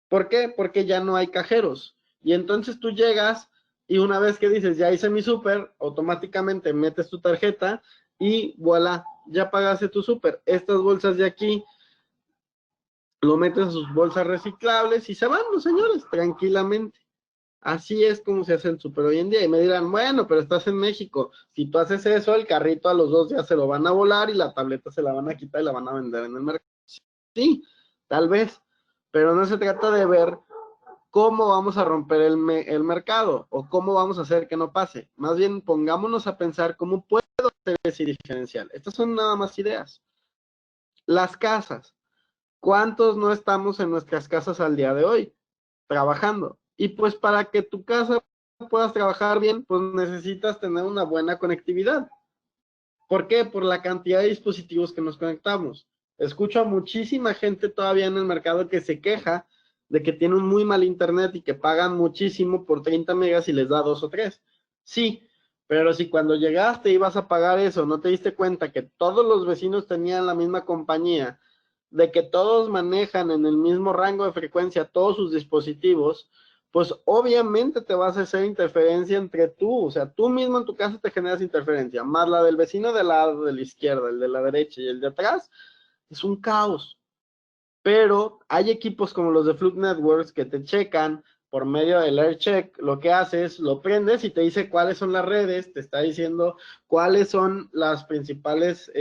¿Por qué? Porque ya no hay cajeros. Y entonces tú llegas y una vez que dices, ya hice mi súper, automáticamente metes tu tarjeta y voilà, ya pagaste tu súper. Estas bolsas de aquí lo metes a sus bolsas reciclables y se van los señores tranquilamente. Así es como se hace el súper hoy en día. Y me dirán, bueno, pero estás en México. Si tú haces eso, el carrito a los 2 días se lo van a volar y la tableta se la van a quitar y la van a vender en el mercado. Sí, tal vez, pero no se trata de ver cómo vamos a romper el mercado o cómo vamos a hacer que no pase. Más bien pongámonos a pensar cómo puedo hacer ese diferencial. Estas son nada más ideas. Las casas. ¿Cuántos no estamos en nuestras casas al día de hoy trabajando? Y pues para que tu casa puedas trabajar bien, pues necesitas tener una buena conectividad. ¿Por qué? Por la cantidad de dispositivos que nos conectamos. Escucho a muchísima gente todavía en el mercado que se queja de que tiene un muy mal internet y que pagan muchísimo por 30 megas y les da 2 o 3. Sí, pero si cuando llegaste ibas a pagar eso, no te diste cuenta que todos los vecinos tenían la misma compañía, de que todos manejan en el mismo rango de frecuencia todos sus dispositivos, pues obviamente te vas a hacer interferencia entre tú, o sea, tú mismo en tu casa te generas interferencia, más la del vecino del lado de la izquierda, el de la derecha y el de atrás, es un caos. Pero hay equipos como los de Fluke Networks que te checan por medio del AirCheck. Lo que haces, lo prendes y te dice cuáles son las redes, te está diciendo cuáles son las principales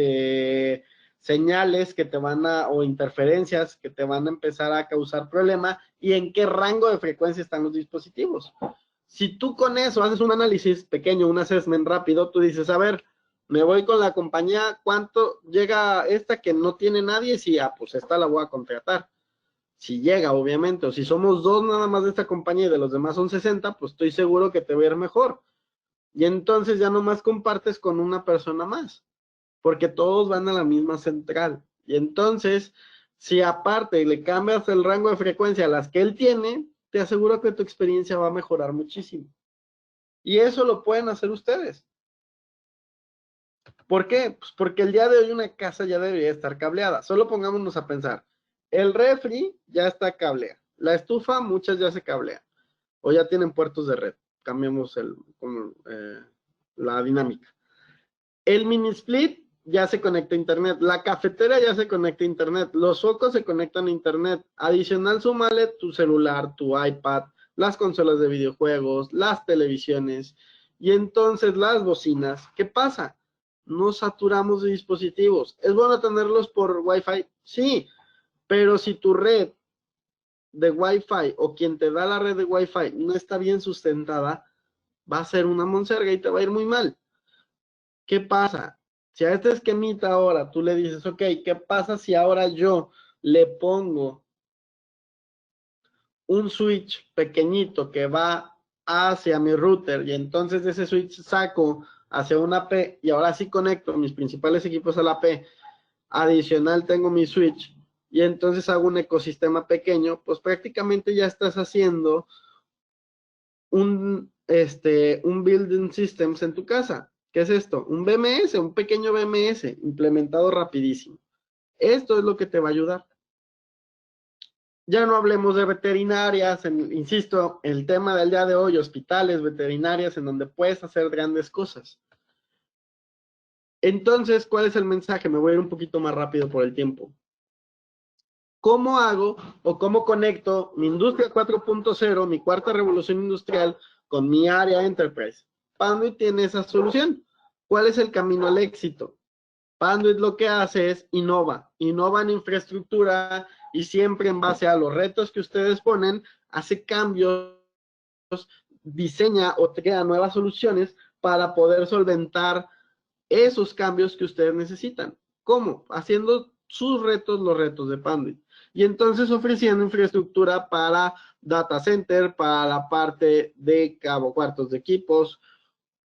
señales que te van a, o interferencias que te van a empezar a causar problema y en qué rango de frecuencia están los dispositivos. Si tú con eso haces un análisis pequeño, un assessment rápido, tú dices, a ver, me voy con la compañía, ¿cuánto llega esta que no tiene nadie? Sí, pues esta la voy a contratar. Si llega, obviamente, o si somos 2 nada más de esta compañía y de los demás son 60, pues estoy seguro que te va a ir mejor. Y entonces ya nomás compartes con una persona más, porque todos van a la misma central. Y entonces, si aparte le cambias el rango de frecuencia a las que él tiene, te aseguro que tu experiencia va a mejorar muchísimo. Y eso lo pueden hacer ustedes. ¿Por qué? Pues porque el día de hoy una casa ya debería estar cableada. Solo pongámonos a pensar. El refri ya está cableado. La estufa, muchas ya se cablean. O ya tienen puertos de red. Cambiemos la dinámica. El mini split ya se conecta a internet. La cafetera ya se conecta a internet. Los focos se conectan a internet. Adicional, súmale tu celular, tu iPad, las consolas de videojuegos, las televisiones y entonces las bocinas. ¿Qué pasa? Nos saturamos de dispositivos. ¿Es bueno tenerlos por Wi-Fi? Sí, pero si tu red de Wi-Fi o quien te da la red de Wi-Fi no está bien sustentada, va a ser una monserga y te va a ir muy mal. ¿Qué pasa? Si a este esquemita ahora tú le dices, ok, ¿qué pasa si ahora yo le pongo un switch pequeñito que va hacia mi router y entonces de ese switch saco hacia una P y ahora sí conecto mis principales equipos a la P, adicional tengo mi switch y entonces hago un ecosistema pequeño, pues prácticamente ya estás haciendo un building systems en tu casa. ¿Qué es esto? Un BMS, un pequeño BMS implementado rapidísimo. Esto es lo que te va a ayudar. Ya no hablemos de veterinarias, insisto, el tema del día de hoy, hospitales, veterinarias, en donde puedes hacer grandes cosas. Entonces, ¿cuál es el mensaje? Me voy a ir un poquito más rápido por el tiempo. ¿Cómo hago o cómo conecto mi industria 4.0, mi cuarta revolución industrial, con mi área enterprise? Panduit tiene esa solución. ¿Cuál es el camino al éxito? Panduit lo que hace es innova en infraestructura y siempre en base a los retos que ustedes ponen, hace cambios diseña o crea nuevas soluciones para poder solventar esos cambios que ustedes necesitan. ¿Cómo? Haciendo sus retos, los retos de Panduit. Y entonces ofreciendo infraestructura para data center, para la parte de cabo, cuartos de equipos,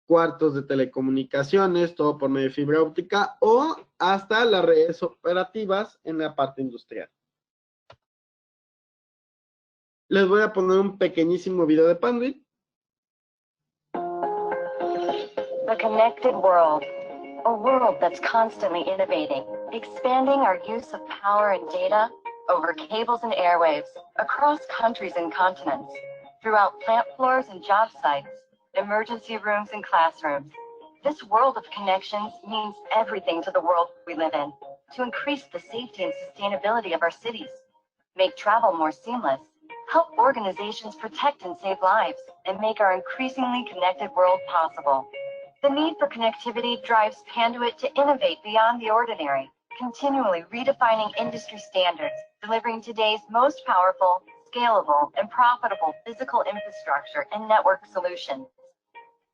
cuartos de telecomunicaciones, todo por medio de fibra óptica, o hasta las redes operativas en la parte industrial. Les voy a poner un pequeñísimo video de Panduit. A connected world. A world that's constantly innovating, expanding our use of power and data over cables and airwaves, across countries and continents, throughout plant floors and job sites, emergency rooms and classrooms. This world of connections means everything to the world we live in, to increase the safety and sustainability of our cities, make travel more seamless, help organizations protect and save lives, and make our increasingly connected world possible. The need for connectivity drives Panduit to innovate beyond the ordinary, continually redefining industry standards, delivering today's most powerful, scalable, and profitable physical infrastructure and network solutions.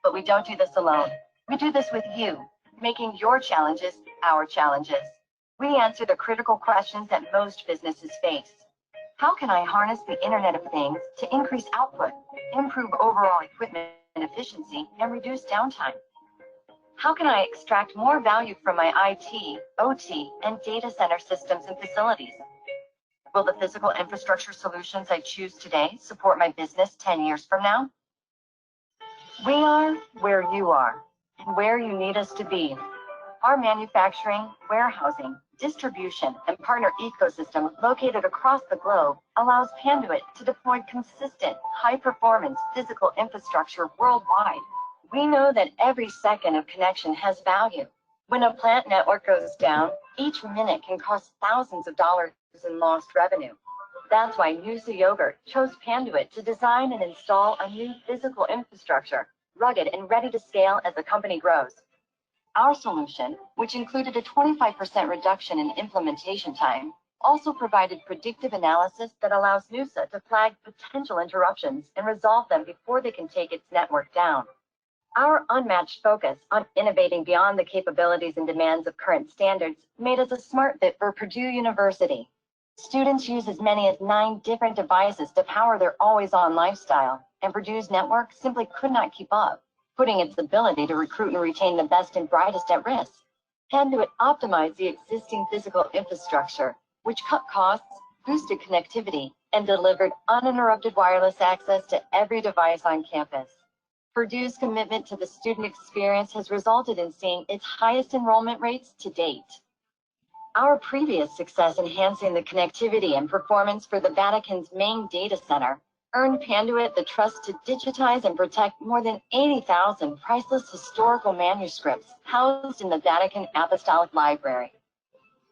But we don't do this alone. We do this with you, making your challenges our challenges. We answer the critical questions that most businesses face. How can I harness the Internet of Things to increase output, improve overall equipment efficiency, and reduce downtime? How can I extract more value from my IT, OT, and data center systems and facilities? Will the physical infrastructure solutions I choose today support my business 10 years from now? We are where you are and where you need us to be. Our manufacturing, warehousing, distribution, and partner ecosystem located across the globe allows Panduit to deploy consistent, high-performance physical infrastructure worldwide. We know that every second of connection has value. When a plant network goes down, each minute can cost thousands of dollars in lost revenue. That's why Noosa Yogurt chose Panduit to design and install a new physical infrastructure, rugged and ready to scale as the company grows. Our solution, which included a 25% reduction in implementation time, also provided predictive analysis that allows Noosa to flag potential interruptions and resolve them before they can take its network down. Our unmatched focus on innovating beyond the capabilities and demands of current standards made us a smart fit for Purdue University. Students use as many as 9 different devices to power their always-on lifestyle, and Purdue's network simply could not keep up, putting its ability to recruit and retain the best and brightest at risk. Panduit optimized the existing physical infrastructure, which cut costs, boosted connectivity, and delivered uninterrupted wireless access to every device on campus. Purdue's commitment to the student experience has resulted in seeing its highest enrollment rates to date. Our previous success enhancing the connectivity and performance for the Vatican's main data center earned Panduit the trust to digitize and protect more than 80,000 priceless historical manuscripts housed in the Vatican Apostolic Library.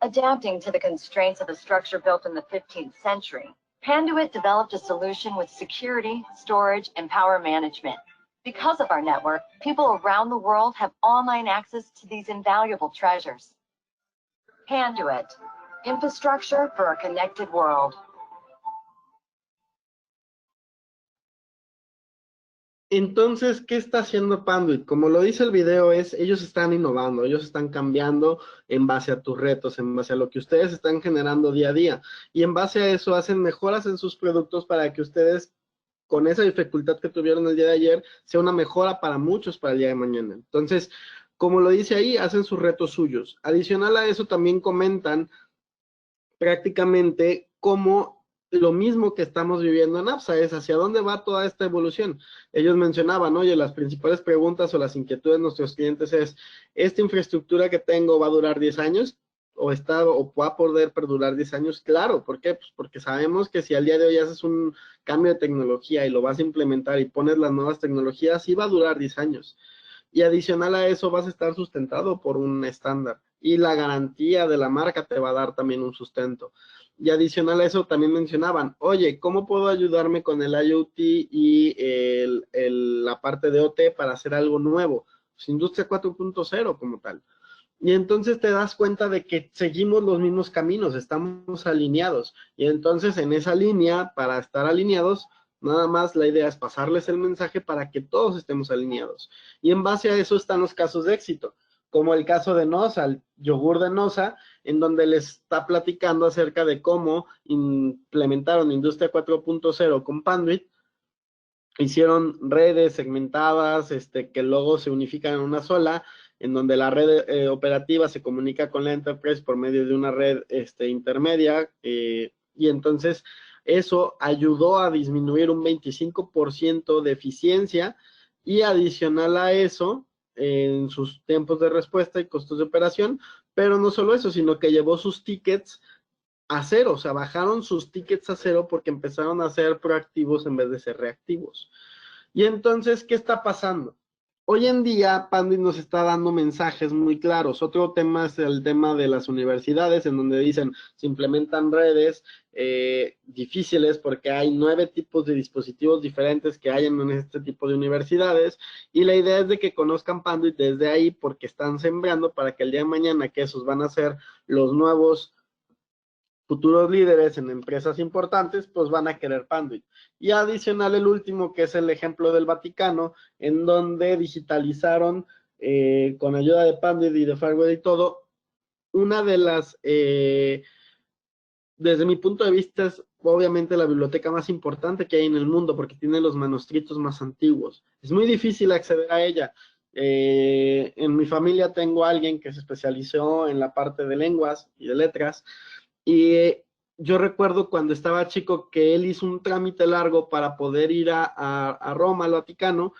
Adapting to the constraints of a structure built in the 15th century, Panduit developed a solution with security, storage, and power management. Because of our network, people around the world have online access to these invaluable treasures. Panduit, infrastructure for a connected world. Entonces, ¿qué está haciendo Panduit? Como lo dice el video, ellos están innovando, ellos están cambiando en base a tus retos, en base a lo que ustedes están generando día a día. Y en base a eso hacen mejoras en sus productos para que ustedes, con esa dificultad que tuvieron el día de ayer, sea una mejora para muchos para el día de mañana. Entonces, como lo dice ahí, hacen sus retos suyos. Adicional a eso, también comentan prácticamente cómo lo mismo que estamos viviendo en APSA es hacia dónde va toda esta evolución. Ellos mencionaban, oye, las principales preguntas o las inquietudes de nuestros clientes es, ¿esta infraestructura que tengo va a durar 10 años? ¿O va a poder perdurar 10 años? Claro, ¿por qué? Pues porque sabemos que si al día de hoy haces un cambio de tecnología y lo vas a implementar y pones las nuevas tecnologías, sí va a durar 10 años. Y adicional a eso vas a estar sustentado por un estándar. Y la garantía de la marca te va a dar también un sustento. Y adicional a eso también mencionaban, oye, ¿cómo puedo ayudarme con el IoT y la parte de OT para hacer algo nuevo? Pues Industria 4.0 como tal. Y entonces te das cuenta de que seguimos los mismos caminos, estamos alineados. Y entonces en esa línea, para estar alineados, Nada más la idea es pasarles el mensaje para que todos estemos alineados. Y en base a eso están los casos de éxito, como el caso de Nosa, el yogur de Nosa, en donde les está platicando acerca de cómo implementaron Industria 4.0 con Panduit. Hicieron redes segmentadas, que luego se unifican en una sola, en donde la red operativa se comunica con la enterprise por medio de una red intermedia, y entonces eso ayudó a disminuir un 25% de eficiencia, y adicional a eso, en sus tiempos de respuesta y costos de operación, pero no solo eso, sino que llevó sus tickets a cero, o sea, bajaron sus tickets a cero porque empezaron a ser proactivos en vez de ser reactivos. Y entonces, ¿qué está pasando? Hoy en día, Panduit nos está dando mensajes muy claros. Otro tema es el tema de las universidades, en donde dicen, se implementan redes difíciles porque hay 9 tipos de dispositivos diferentes que hay en este tipo de universidades, y la idea es de que conozcan Panduit desde ahí porque están sembrando para que el día de mañana, que esos van a ser los nuevos futuros líderes en empresas importantes, pues van a querer Panduit. Y adicional el último, que es el ejemplo del Vaticano, en donde digitalizaron con ayuda de Panduit y de Firewall y todo, una de las, desde mi punto de vista, es obviamente la biblioteca más importante que hay en el mundo, porque tiene los manuscritos más antiguos. Es muy difícil acceder a ella. En mi familia tengo a alguien que se especializó en la parte de lenguas y de letras, y yo recuerdo cuando estaba chico que él hizo un trámite largo para poder ir a Roma, al Vaticano,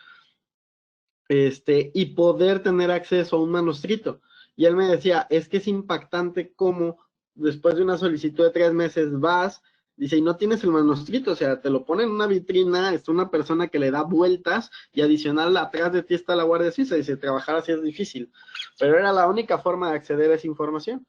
y poder tener acceso a un manuscrito. Y él me decía, es que es impactante cómo después de una solicitud de 3 meses vas, dice, y no tienes el manuscrito, o sea, te lo pone en una vitrina, es una persona que le da vueltas, y adicional atrás de ti está la Guardia Suiza, dice, trabajar así es difícil, pero era la única forma de acceder a esa información.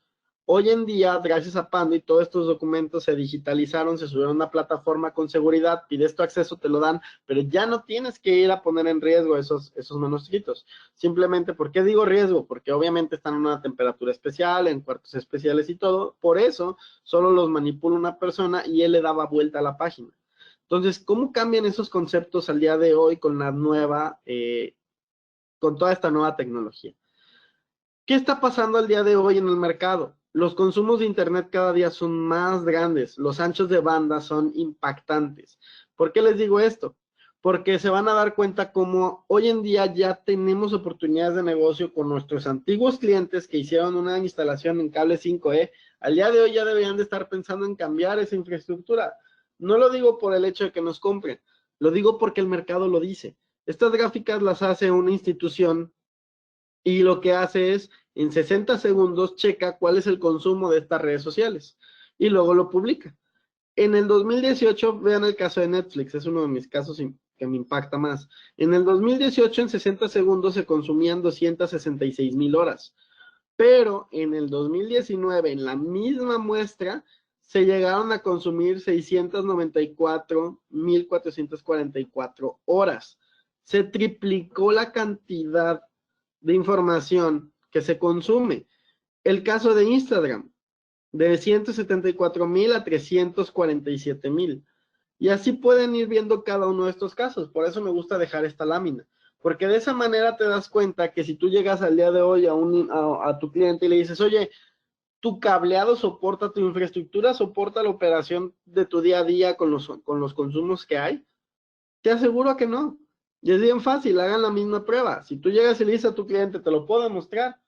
Hoy en día, gracias a Panduit, todos estos documentos se digitalizaron, se subieron a una plataforma con seguridad, pides tu acceso, te lo dan, pero ya no tienes que ir a poner en riesgo esos manuscritos. Simplemente, ¿por qué digo riesgo? Porque obviamente están en una temperatura especial, en cuartos especiales y todo, por eso solo los manipula una persona y él le daba vuelta a la página. Entonces, ¿cómo cambian esos conceptos al día de hoy con la nueva, con toda esta nueva tecnología? ¿Qué está pasando al día de hoy en el mercado? Los consumos de Internet cada día son más grandes, los anchos de banda son impactantes. ¿Por qué les digo esto? Porque se van a dar cuenta cómo hoy en día ya tenemos oportunidades de negocio con nuestros antiguos clientes que hicieron una instalación en cable 5E. Al día de hoy ya deberían de estar pensando en cambiar esa infraestructura. No lo digo por el hecho de que nos compren, lo digo porque el mercado lo dice. Estas gráficas las hace una institución y lo que hace es, en 60 segundos, checa cuál es el consumo de estas redes sociales y luego lo publica. En el 2018, vean el caso de Netflix, es uno de mis casos que me impacta más. En el 2018, en 60 segundos, se consumían 266,000 horas, pero en el 2019, en la misma muestra, se llegaron a consumir 694,444 horas. Se triplicó la cantidad de información que se consume. El caso de Instagram, de 174,000 a 347,000. Y así pueden ir viendo cada uno de estos casos. Por eso me gusta dejar esta lámina. Porque de esa manera te das cuenta que si tú llegas al día de hoy a tu cliente y le dices, oye, tu cableado soporta, tu infraestructura soporta la operación de tu día a día con los consumos que hay, te aseguro que no. Y es bien fácil, hagan la misma prueba. Si tú llegas y le dices a tu cliente, te lo puedo demostrar,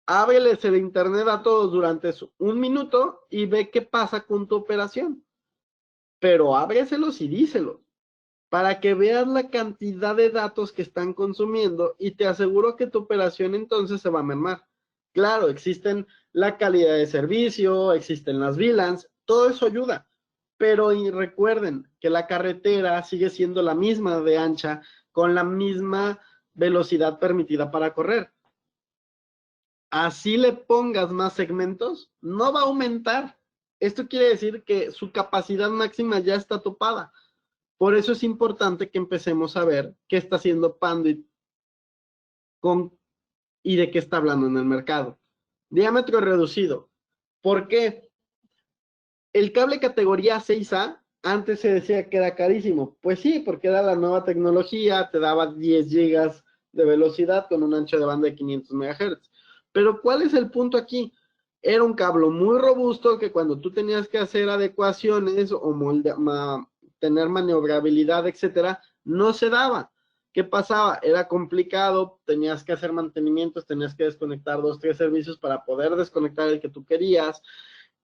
ábreles el internet a todos durante un minuto y ve qué pasa con tu operación. Pero ábreselos y díselos, para que veas la cantidad de datos que están consumiendo, y te aseguro que tu operación entonces se va a mermar. Claro, existen la calidad de servicio, existen las VLANs, todo eso ayuda. Pero y recuerden que la carretera sigue siendo la misma de ancha, con la misma velocidad permitida para correr. Así le pongas más segmentos, no va a aumentar. Esto quiere decir que su capacidad máxima ya está topada. Por eso es importante que empecemos a ver qué está haciendo Panduit y de qué está hablando en el mercado. Diámetro reducido. ¿Por qué? El cable categoría 6A Antes se decía que era carísimo. Pues sí, porque era la nueva tecnología, te daba 10 gigas de velocidad con un ancho de banda de 500 MHz. Pero ¿cuál es el punto aquí? Era un cable muy robusto que cuando tú tenías que hacer adecuaciones o tener maniobrabilidad, etcétera, no se daba. ¿Qué pasaba? Era complicado, tenías que hacer mantenimientos, tenías que desconectar 2, 3 servicios para poder desconectar el que tú querías.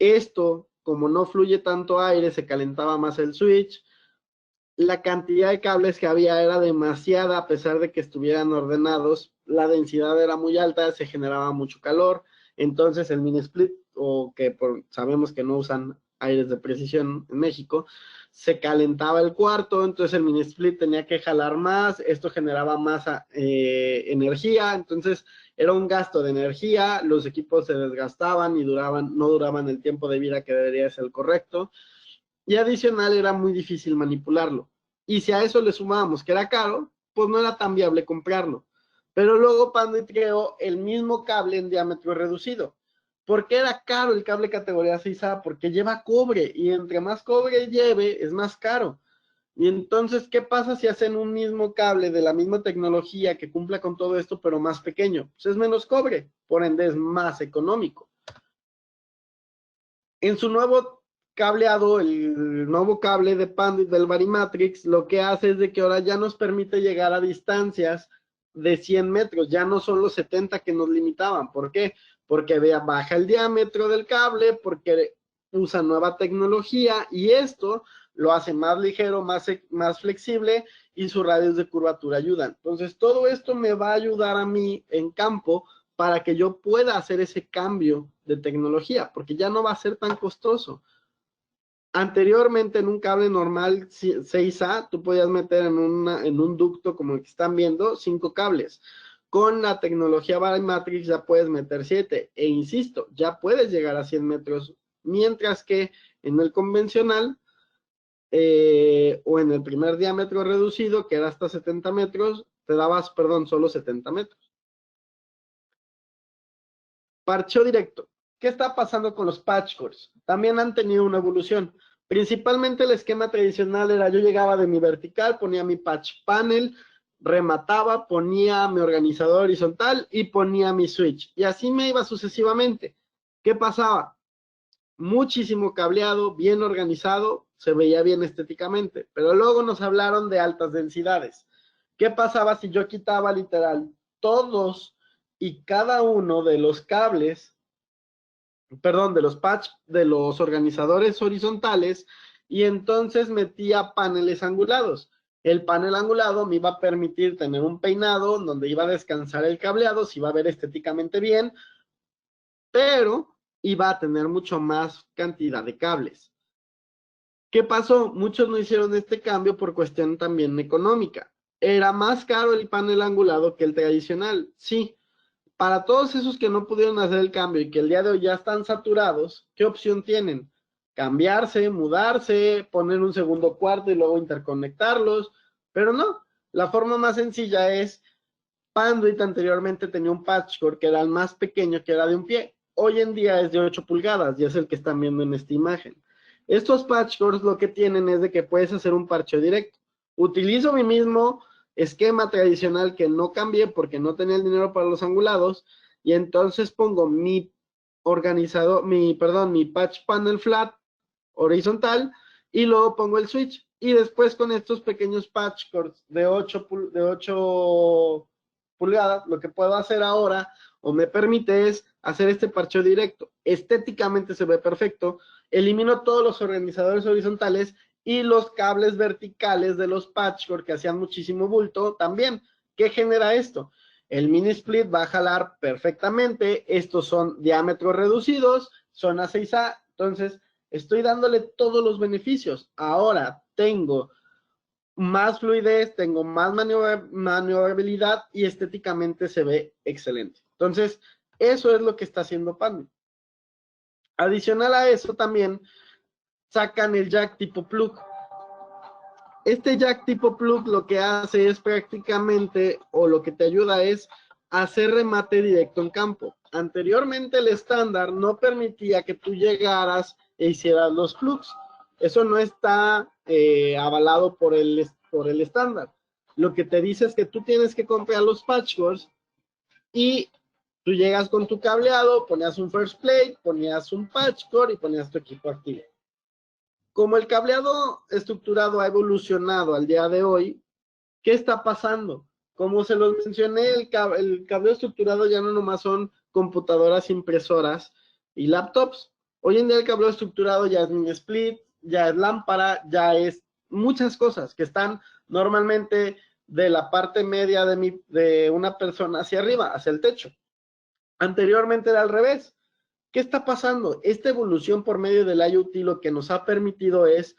Esto, como no fluye tanto aire, se calentaba más el switch. La cantidad de cables que había era demasiada, a pesar de que estuvieran ordenados. La densidad era muy alta, se generaba mucho calor. Entonces el mini split, o que sabemos que no usan aires de precisión en México, se calentaba el cuarto, entonces el mini split tenía que jalar más, esto generaba más energía, entonces era un gasto de energía, los equipos se desgastaban y no duraban el tiempo de vida que debería ser el correcto, y adicional era muy difícil manipularlo. Y si a eso le sumábamos que era caro, pues no era tan viable comprarlo. Pero luego Panduit creó el mismo cable en diámetro reducido. ¿Por qué era caro el cable categoría 6A? Porque lleva cobre, y entre más cobre lleve, es más caro. Y entonces, ¿qué pasa si hacen un mismo cable de la misma tecnología que cumpla con todo esto, pero más pequeño? Pues es menos cobre, por ende es más económico. En su nuevo cableado, el nuevo cable de Panduit del Varimatrix, lo que hace es de que ahora ya nos permite llegar a distancias de 100 metros, ya no son los 70 que nos limitaban. ¿Por qué? Porque baja el diámetro del cable, porque usa nueva tecnología, y esto lo hace más ligero, más flexible, y sus radios de curvatura ayudan. Entonces, todo esto me va a ayudar a mí en campo para que yo pueda hacer ese cambio de tecnología, porque ya no va a ser tan costoso. Anteriormente, en un cable normal 6A, tú podías meter en un ducto como el que están viendo, 5 cables. Con la tecnología Varimatrix ya puedes meter 7, e insisto, ya puedes llegar a 100 metros, mientras que en el convencional, o en el primer diámetro reducido, que era hasta 70 metros, te dabas, solo 70 metros. Parcheo directo. ¿Qué está pasando con los patch cores? También han tenido una evolución. Principalmente el esquema tradicional era: yo llegaba de mi vertical, ponía mi patch panel, remataba, ponía mi organizador horizontal y ponía mi switch. Y así me iba sucesivamente. ¿Qué pasaba? Muchísimo cableado, bien organizado, se veía bien estéticamente. Pero luego nos hablaron de altas densidades. ¿Qué pasaba si yo quitaba literal todos y cada uno de los cables, de los patch, de los organizadores horizontales, y entonces metía paneles angulados? El panel angulado me iba a permitir tener un peinado donde iba a descansar el cableado, se iba a ver estéticamente bien, pero iba a tener mucho más cantidad de cables. ¿Qué pasó? Muchos no hicieron este cambio por cuestión también económica. Era más caro el panel angulado que el tradicional, sí. Para todos esos que no pudieron hacer el cambio y que el día de hoy ya están saturados, ¿qué opción tienen? Cambiarse, mudarse, poner un segundo cuarto y luego interconectarlos, pero no. La forma más sencilla es: Panduit anteriormente tenía un patch core que era el más pequeño, que era de un pie. Hoy en día es de 8 pulgadas y es el que están viendo en esta imagen. Estos patch cores lo que tienen es de que puedes hacer un parcheo directo. Utilizo mi mismo esquema tradicional que no cambié porque no tenía el dinero para los angulados, y entonces pongo mi patch panel flat horizontal, y luego pongo el switch, y después con estos pequeños patch cores de 8 pulgadas, lo que puedo hacer ahora, o me permite, es hacer este parcheo directo. Estéticamente se ve perfecto. Elimino todos los organizadores horizontales y los cables verticales de los patch core que hacían muchísimo bulto también. ¿Qué genera esto? El mini split va a jalar perfectamente. Estos son diámetros reducidos, son a 6A, entonces estoy dándole todos los beneficios. Ahora tengo más fluidez, tengo más maniobrabilidad, y estéticamente se ve excelente. Entonces, eso es lo que está haciendo Panduit. Adicional a eso, también sacan el jack tipo plug. Este jack tipo plug lo que hace es prácticamente, o lo que te ayuda es hacer remate directo en campo. Anteriormente el estándar no permitía que tú llegaras e hicieras los plugs. Eso no está avalado por el estándar. Lo que te dice es que tú tienes que comprar los patch cores y tú llegas con tu cableado, ponías un first plate, ponías un patch core y ponías tu equipo activo. Como el cableado estructurado ha evolucionado al día de hoy, ¿qué está pasando? Como se los mencioné, el cableado estructurado ya no nomás son computadoras, impresoras y laptops. Hoy en día el cableado estructurado ya es mini split, ya es lámpara, ya es muchas cosas que están normalmente de la parte media de una persona hacia arriba, hacia el techo. Anteriormente era al revés. ¿Qué está pasando? Esta evolución por medio del IoT lo que nos ha permitido es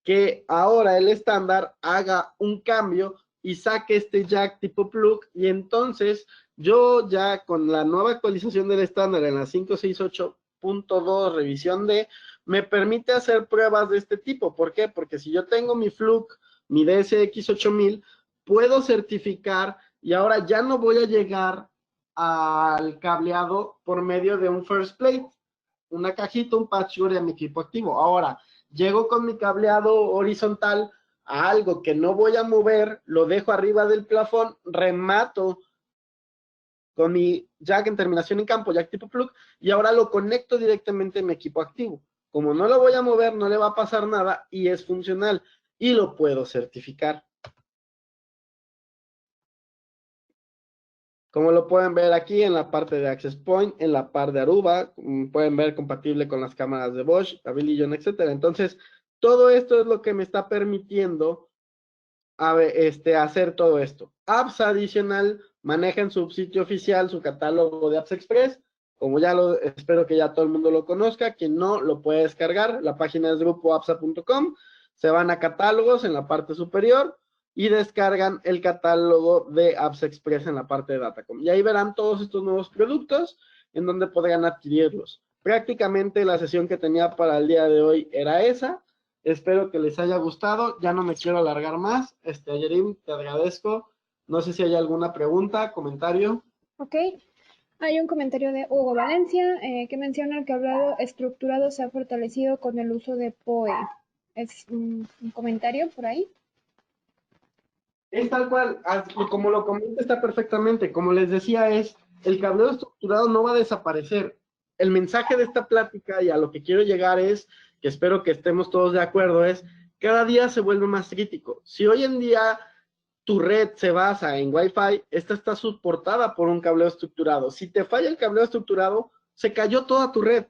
que ahora el estándar haga un cambio y saque este jack tipo plug, y entonces yo ya con la nueva actualización del estándar en la 568.2 revisión D, me permite hacer pruebas de este tipo. ¿Por qué? Porque si yo tengo mi Fluke, mi DSX8000, puedo certificar y ahora ya no voy a llegar al cableado por medio de un first plate, una cajita, un patch core a mi equipo activo. Ahora, llego con mi cableado horizontal a algo que no voy a mover, lo dejo arriba del plafón, remato con mi jack en terminación en campo, jack tipo plug, y ahora lo conecto directamente a mi equipo activo. Como no lo voy a mover, no le va a pasar nada y es funcional y lo puedo certificar. Como lo pueden ver aquí en la parte de Access Point, en la parte de Aruba, pueden ver compatible con las cámaras de Bosch, Avilion, etcétera. Entonces, todo esto es lo que me está permitiendo hacer todo esto. Apps adicional, manejan su sitio oficial, su catálogo de Apps Express. Como ya espero que ya todo el mundo lo conozca. Quien no, lo puede descargar. La página es grupoapsa.com. Se van a catálogos en la parte superior y descargan el catálogo de Apps Express en la parte de Datacom. Y ahí verán todos estos nuevos productos en donde podrán adquirirlos. Prácticamente la sesión que tenía para el día de hoy era esa. Espero que les haya gustado. Ya no me quiero alargar más. Ayerim, te agradezco. No sé si hay alguna pregunta, comentario. Ok. Hay un comentario de Hugo Valencia que menciona que el cableado estructurado se ha fortalecido con el uso de PoE. ¿Es un comentario por ahí? Es tal cual, como lo comenta, está perfectamente. Como les decía, el cableado estructurado no va a desaparecer. El mensaje de esta plática y a lo que quiero llegar es, que espero que estemos todos de acuerdo, es cada día se vuelve más crítico. Si hoy en día tu red se basa en Wi-Fi, esta está soportada por un cableado estructurado. Si te falla el cableado estructurado, se cayó toda tu red.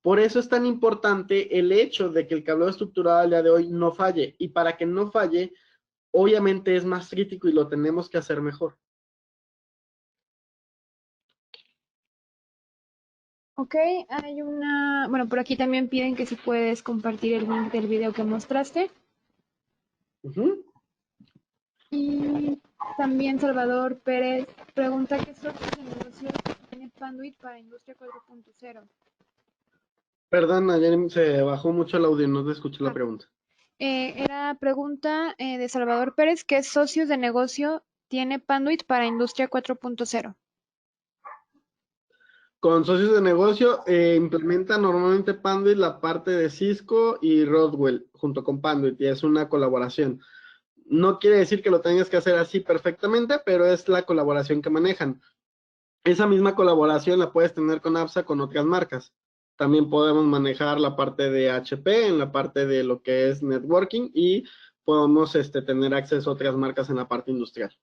Por eso es tan importante el hecho de que el cableado estructurado al día de hoy no falle. Y para que no falle, obviamente es más crítico y lo tenemos que hacer mejor. Ok, hay bueno, por aquí también piden que si puedes compartir el link del video que mostraste. Y también Salvador Pérez pregunta qué socios de negocio tiene Panduit para Industria 4.0. Perdón, ayer se bajó mucho el audio, no te escuché la pregunta. Era pregunta de Salvador Pérez, ¿qué socios de negocio tiene Panduit para Industria 4.0? Con socios de negocio, implementa normalmente Panduit la parte de Cisco y Rodwell junto con Panduit, y es una colaboración. No quiere decir que lo tengas que hacer así perfectamente, pero es la colaboración que manejan. Esa misma colaboración la puedes tener con APSA con otras marcas. También podemos manejar la parte de HP en la parte de lo que es networking y podemos tener acceso a otras marcas en la parte industrial.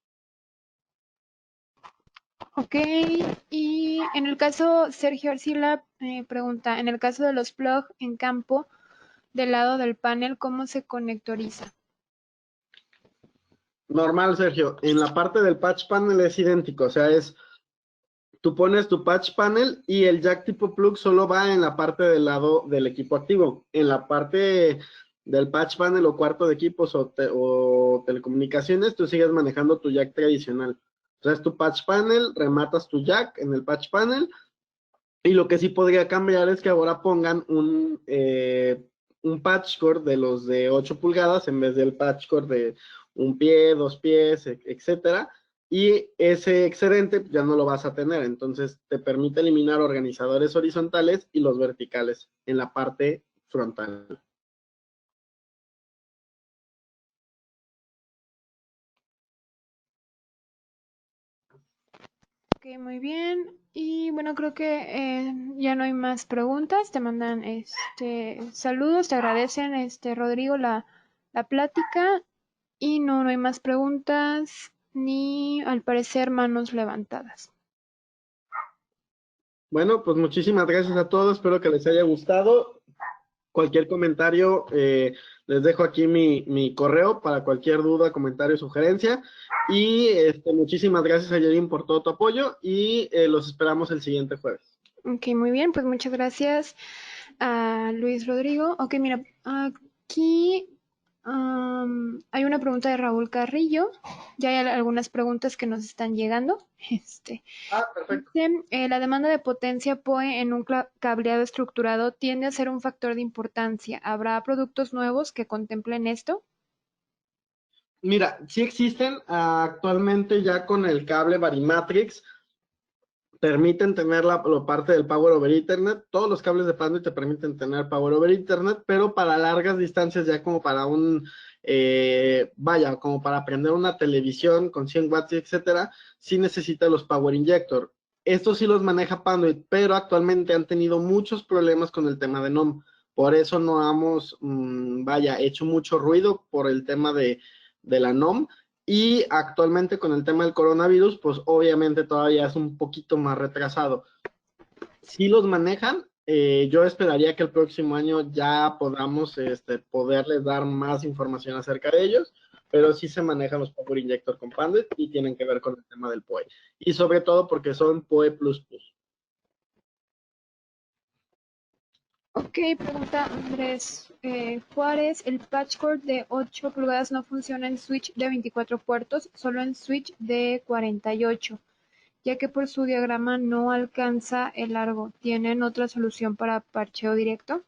Ok, y en el caso, Sergio Arcila pregunta, en el caso de los plug en campo del lado del panel, ¿cómo se conectoriza? Normal, Sergio. En la parte del patch panel es idéntico, o sea, tú pones tu patch panel y el jack tipo plug solo va en la parte del lado del equipo activo. En la parte del patch panel o cuarto de equipos o telecomunicaciones, tú sigues manejando tu jack tradicional. O sea, es tu patch panel, rematas tu jack en el patch panel, y lo que sí podría cambiar es que ahora pongan un patch core de los de 8 pulgadas en vez del patch core de un pie, 2 pies, etcétera. Y ese excedente ya no lo vas a tener. Entonces te permite eliminar organizadores horizontales y los verticales en la parte frontal. Ok, muy bien. Y bueno, creo que ya no hay más preguntas. Te mandan saludos, te agradecen Rodrigo la plática. Y no hay más preguntas ni al parecer manos levantadas. Bueno, pues muchísimas gracias a todos, espero que les haya gustado. Cualquier comentario, les dejo aquí mi correo para cualquier duda, comentario, sugerencia. Y muchísimas gracias a Yerin por todo tu apoyo y los esperamos el siguiente jueves. Ok, muy bien, pues muchas gracias a Luis Rodrigo. Ok, mira, aquí hay una pregunta de Raúl Carrillo. Ya hay algunas preguntas que nos están llegando. Perfecto. La demanda de potencia PoE en un cableado estructurado tiende a ser un factor de importancia. ¿Habrá productos nuevos que contemplen esto? Mira, sí existen actualmente ya con el cable Varimatrix, permiten tener la parte del Power over Ethernet. Todos los cables de Panduit te permiten tener Power over Ethernet, pero para largas distancias, ya como para como para prender una televisión con 100 watts, etcétera, sí necesita los Power Injector. Estos sí los maneja Panduit, pero actualmente han tenido muchos problemas con el tema de NOM. Por eso no hemos, hecho mucho ruido por el tema de la NOM. Y actualmente con el tema del coronavirus, pues obviamente todavía es un poquito más retrasado. Si los manejan, yo esperaría que el próximo año ya podamos poderles dar más información acerca de ellos, pero sí se manejan los Power Injector con Panduit y tienen que ver con el tema del PoE. Y sobre todo porque son PoE++. Ok, pregunta Andrés Juárez. El patchcord de 8 pulgadas no funciona en switch de 24 puertos, solo en switch de 48, ya que por su diagrama no alcanza el largo. ¿Tienen otra solución para parcheo directo?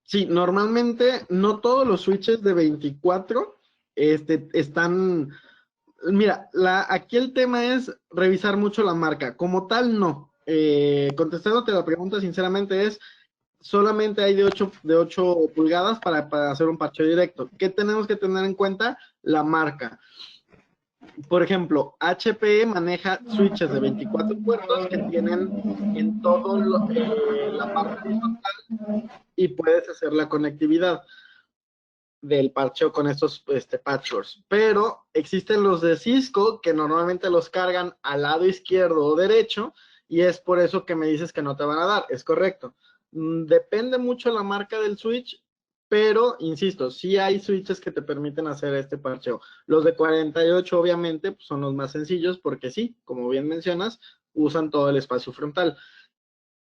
Sí, normalmente no todos los switches de 24 están. Mira, aquí el tema es revisar mucho la marca. Como tal, no. Contestándote la pregunta, sinceramente, solamente hay de 8 pulgadas para hacer un parcheo directo. ¿Qué tenemos que tener en cuenta? La marca. Por ejemplo, HP maneja switches de 24 puertos que tienen en todo la parte horizontal y puedes hacer la conectividad del parcheo con estos patchworks. Pero existen los de Cisco que normalmente los cargan al lado izquierdo o derecho y es por eso que me dices que no te van a dar. Es correcto. Depende mucho la marca del switch, pero insisto, sí hay switches que te permiten hacer este parcheo. Los de 48 obviamente pues, son los más sencillos porque sí, como bien mencionas, usan todo el espacio frontal.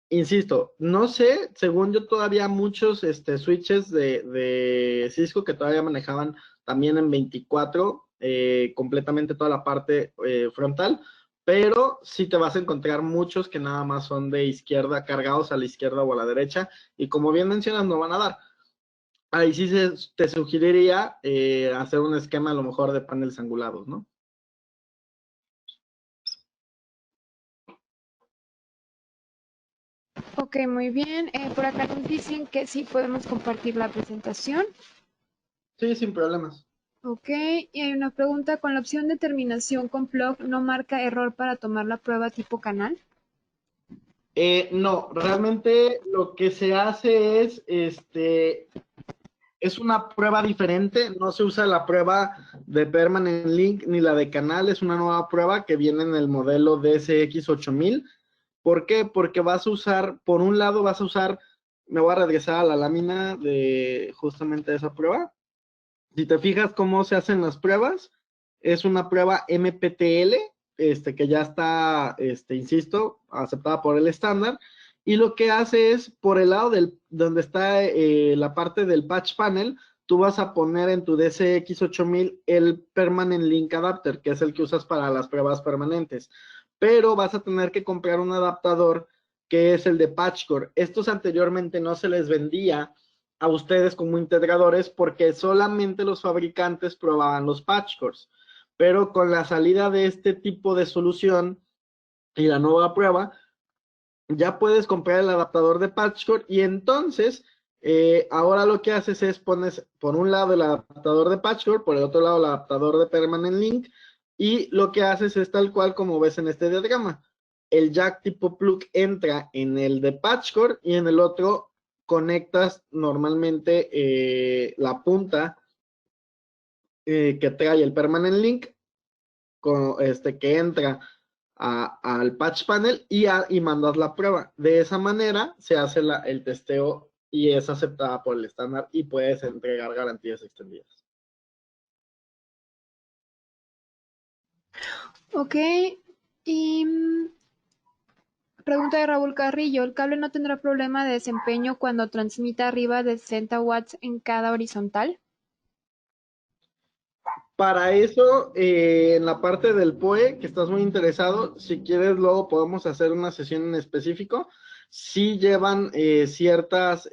Insisto, no sé, según yo todavía muchos switches de Cisco que todavía manejaban también en 24 completamente toda la parte frontal, pero sí te vas a encontrar muchos que nada más son de izquierda, cargados a la izquierda o a la derecha, y como bien mencionas, no van a dar. Ahí sí te sugeriría hacer un esquema a lo mejor de paneles angulados, ¿no? Ok, muy bien. Por acá nos dicen que sí podemos compartir la presentación. Sí, sin problemas. Ok, y hay una pregunta. ¿Con la opción de terminación con plug no marca error para tomar la prueba tipo canal? No, realmente lo que se hace es una prueba diferente, no se usa la prueba de Permanent Link ni la de canal, es una nueva prueba que viene en el modelo DSX8000. ¿Por qué? Porque vas a usar, por un lado vas a usar, me voy a regresar a la lámina de justamente esa prueba. Si te fijas cómo se hacen las pruebas, es una prueba MPTL, que ya está, insisto, aceptada por el estándar, y lo que hace es, por el lado donde está la parte del patch panel, tú vas a poner en tu DCX8000 el Permanent Link Adapter, que es el que usas para las pruebas permanentes, pero vas a tener que comprar un adaptador que es el de PatchCore. Estos anteriormente no se les vendía a ustedes como integradores porque solamente los fabricantes probaban los patchcores, pero con la salida de este tipo de solución y la nueva prueba, ya puedes comprar el adaptador de patchcore y entonces ahora lo que haces es pones por un lado el adaptador de patchcore, por el otro lado el adaptador de Permanent Link, y lo que haces es tal cual como ves en este diagrama. El jack tipo plug entra en el de patchcore y en el otro conectas normalmente la punta que trae el permanent link con, que entra al patch panel y mandas la prueba. De esa manera se hace el testeo y es aceptada por el estándar y puedes entregar garantías extendidas. Ok, y pregunta de Raúl Carrillo, ¿el cable no tendrá problema de desempeño cuando transmita arriba de 60 watts en cada horizontal? Para eso, en la parte del POE, que estás muy interesado, si quieres luego podemos hacer una sesión en específico. Sí llevan ciertas,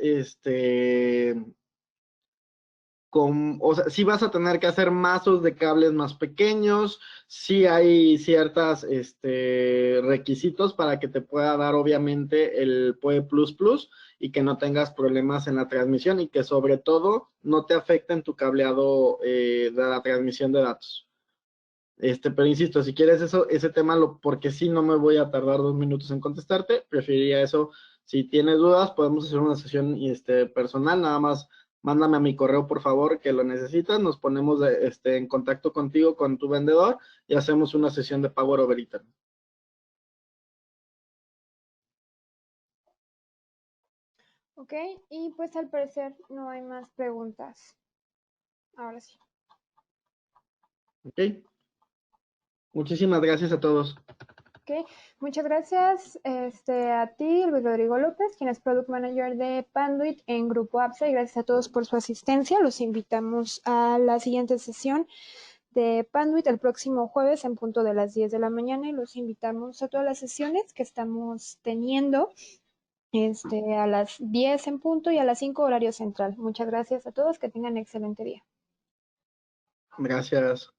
o sea, sí vas a tener que hacer mazos de cables más pequeños, sí hay ciertas requisitos para que te pueda dar obviamente el POE++ y que no tengas problemas en la transmisión y que sobre todo no te afecten tu cableado de la transmisión de datos. Pero insisto, si quieres ese tema, porque sí no me voy a tardar 2 minutos en contestarte, preferiría eso. Si tienes dudas, podemos hacer una sesión personal, nada más mándame a mi correo, por favor, que lo necesitas, nos ponemos en contacto contigo, con tu vendedor, y hacemos una sesión de Power over Ethernet. Ok, y pues al parecer no hay más preguntas. Ahora sí. ¿Ok? Muchísimas gracias a todos. Ok, muchas gracias a ti, Luis Rodrigo López, quien es Product Manager de Panduit en Grupo APSA, y gracias a todos por su asistencia. Los invitamos a la siguiente sesión de Panduit el próximo jueves en punto de las 10 de la mañana, y los invitamos a todas las sesiones que estamos teniendo a las 10 en punto y a las 5 horario central. Muchas gracias a todos, que tengan excelente día. Gracias.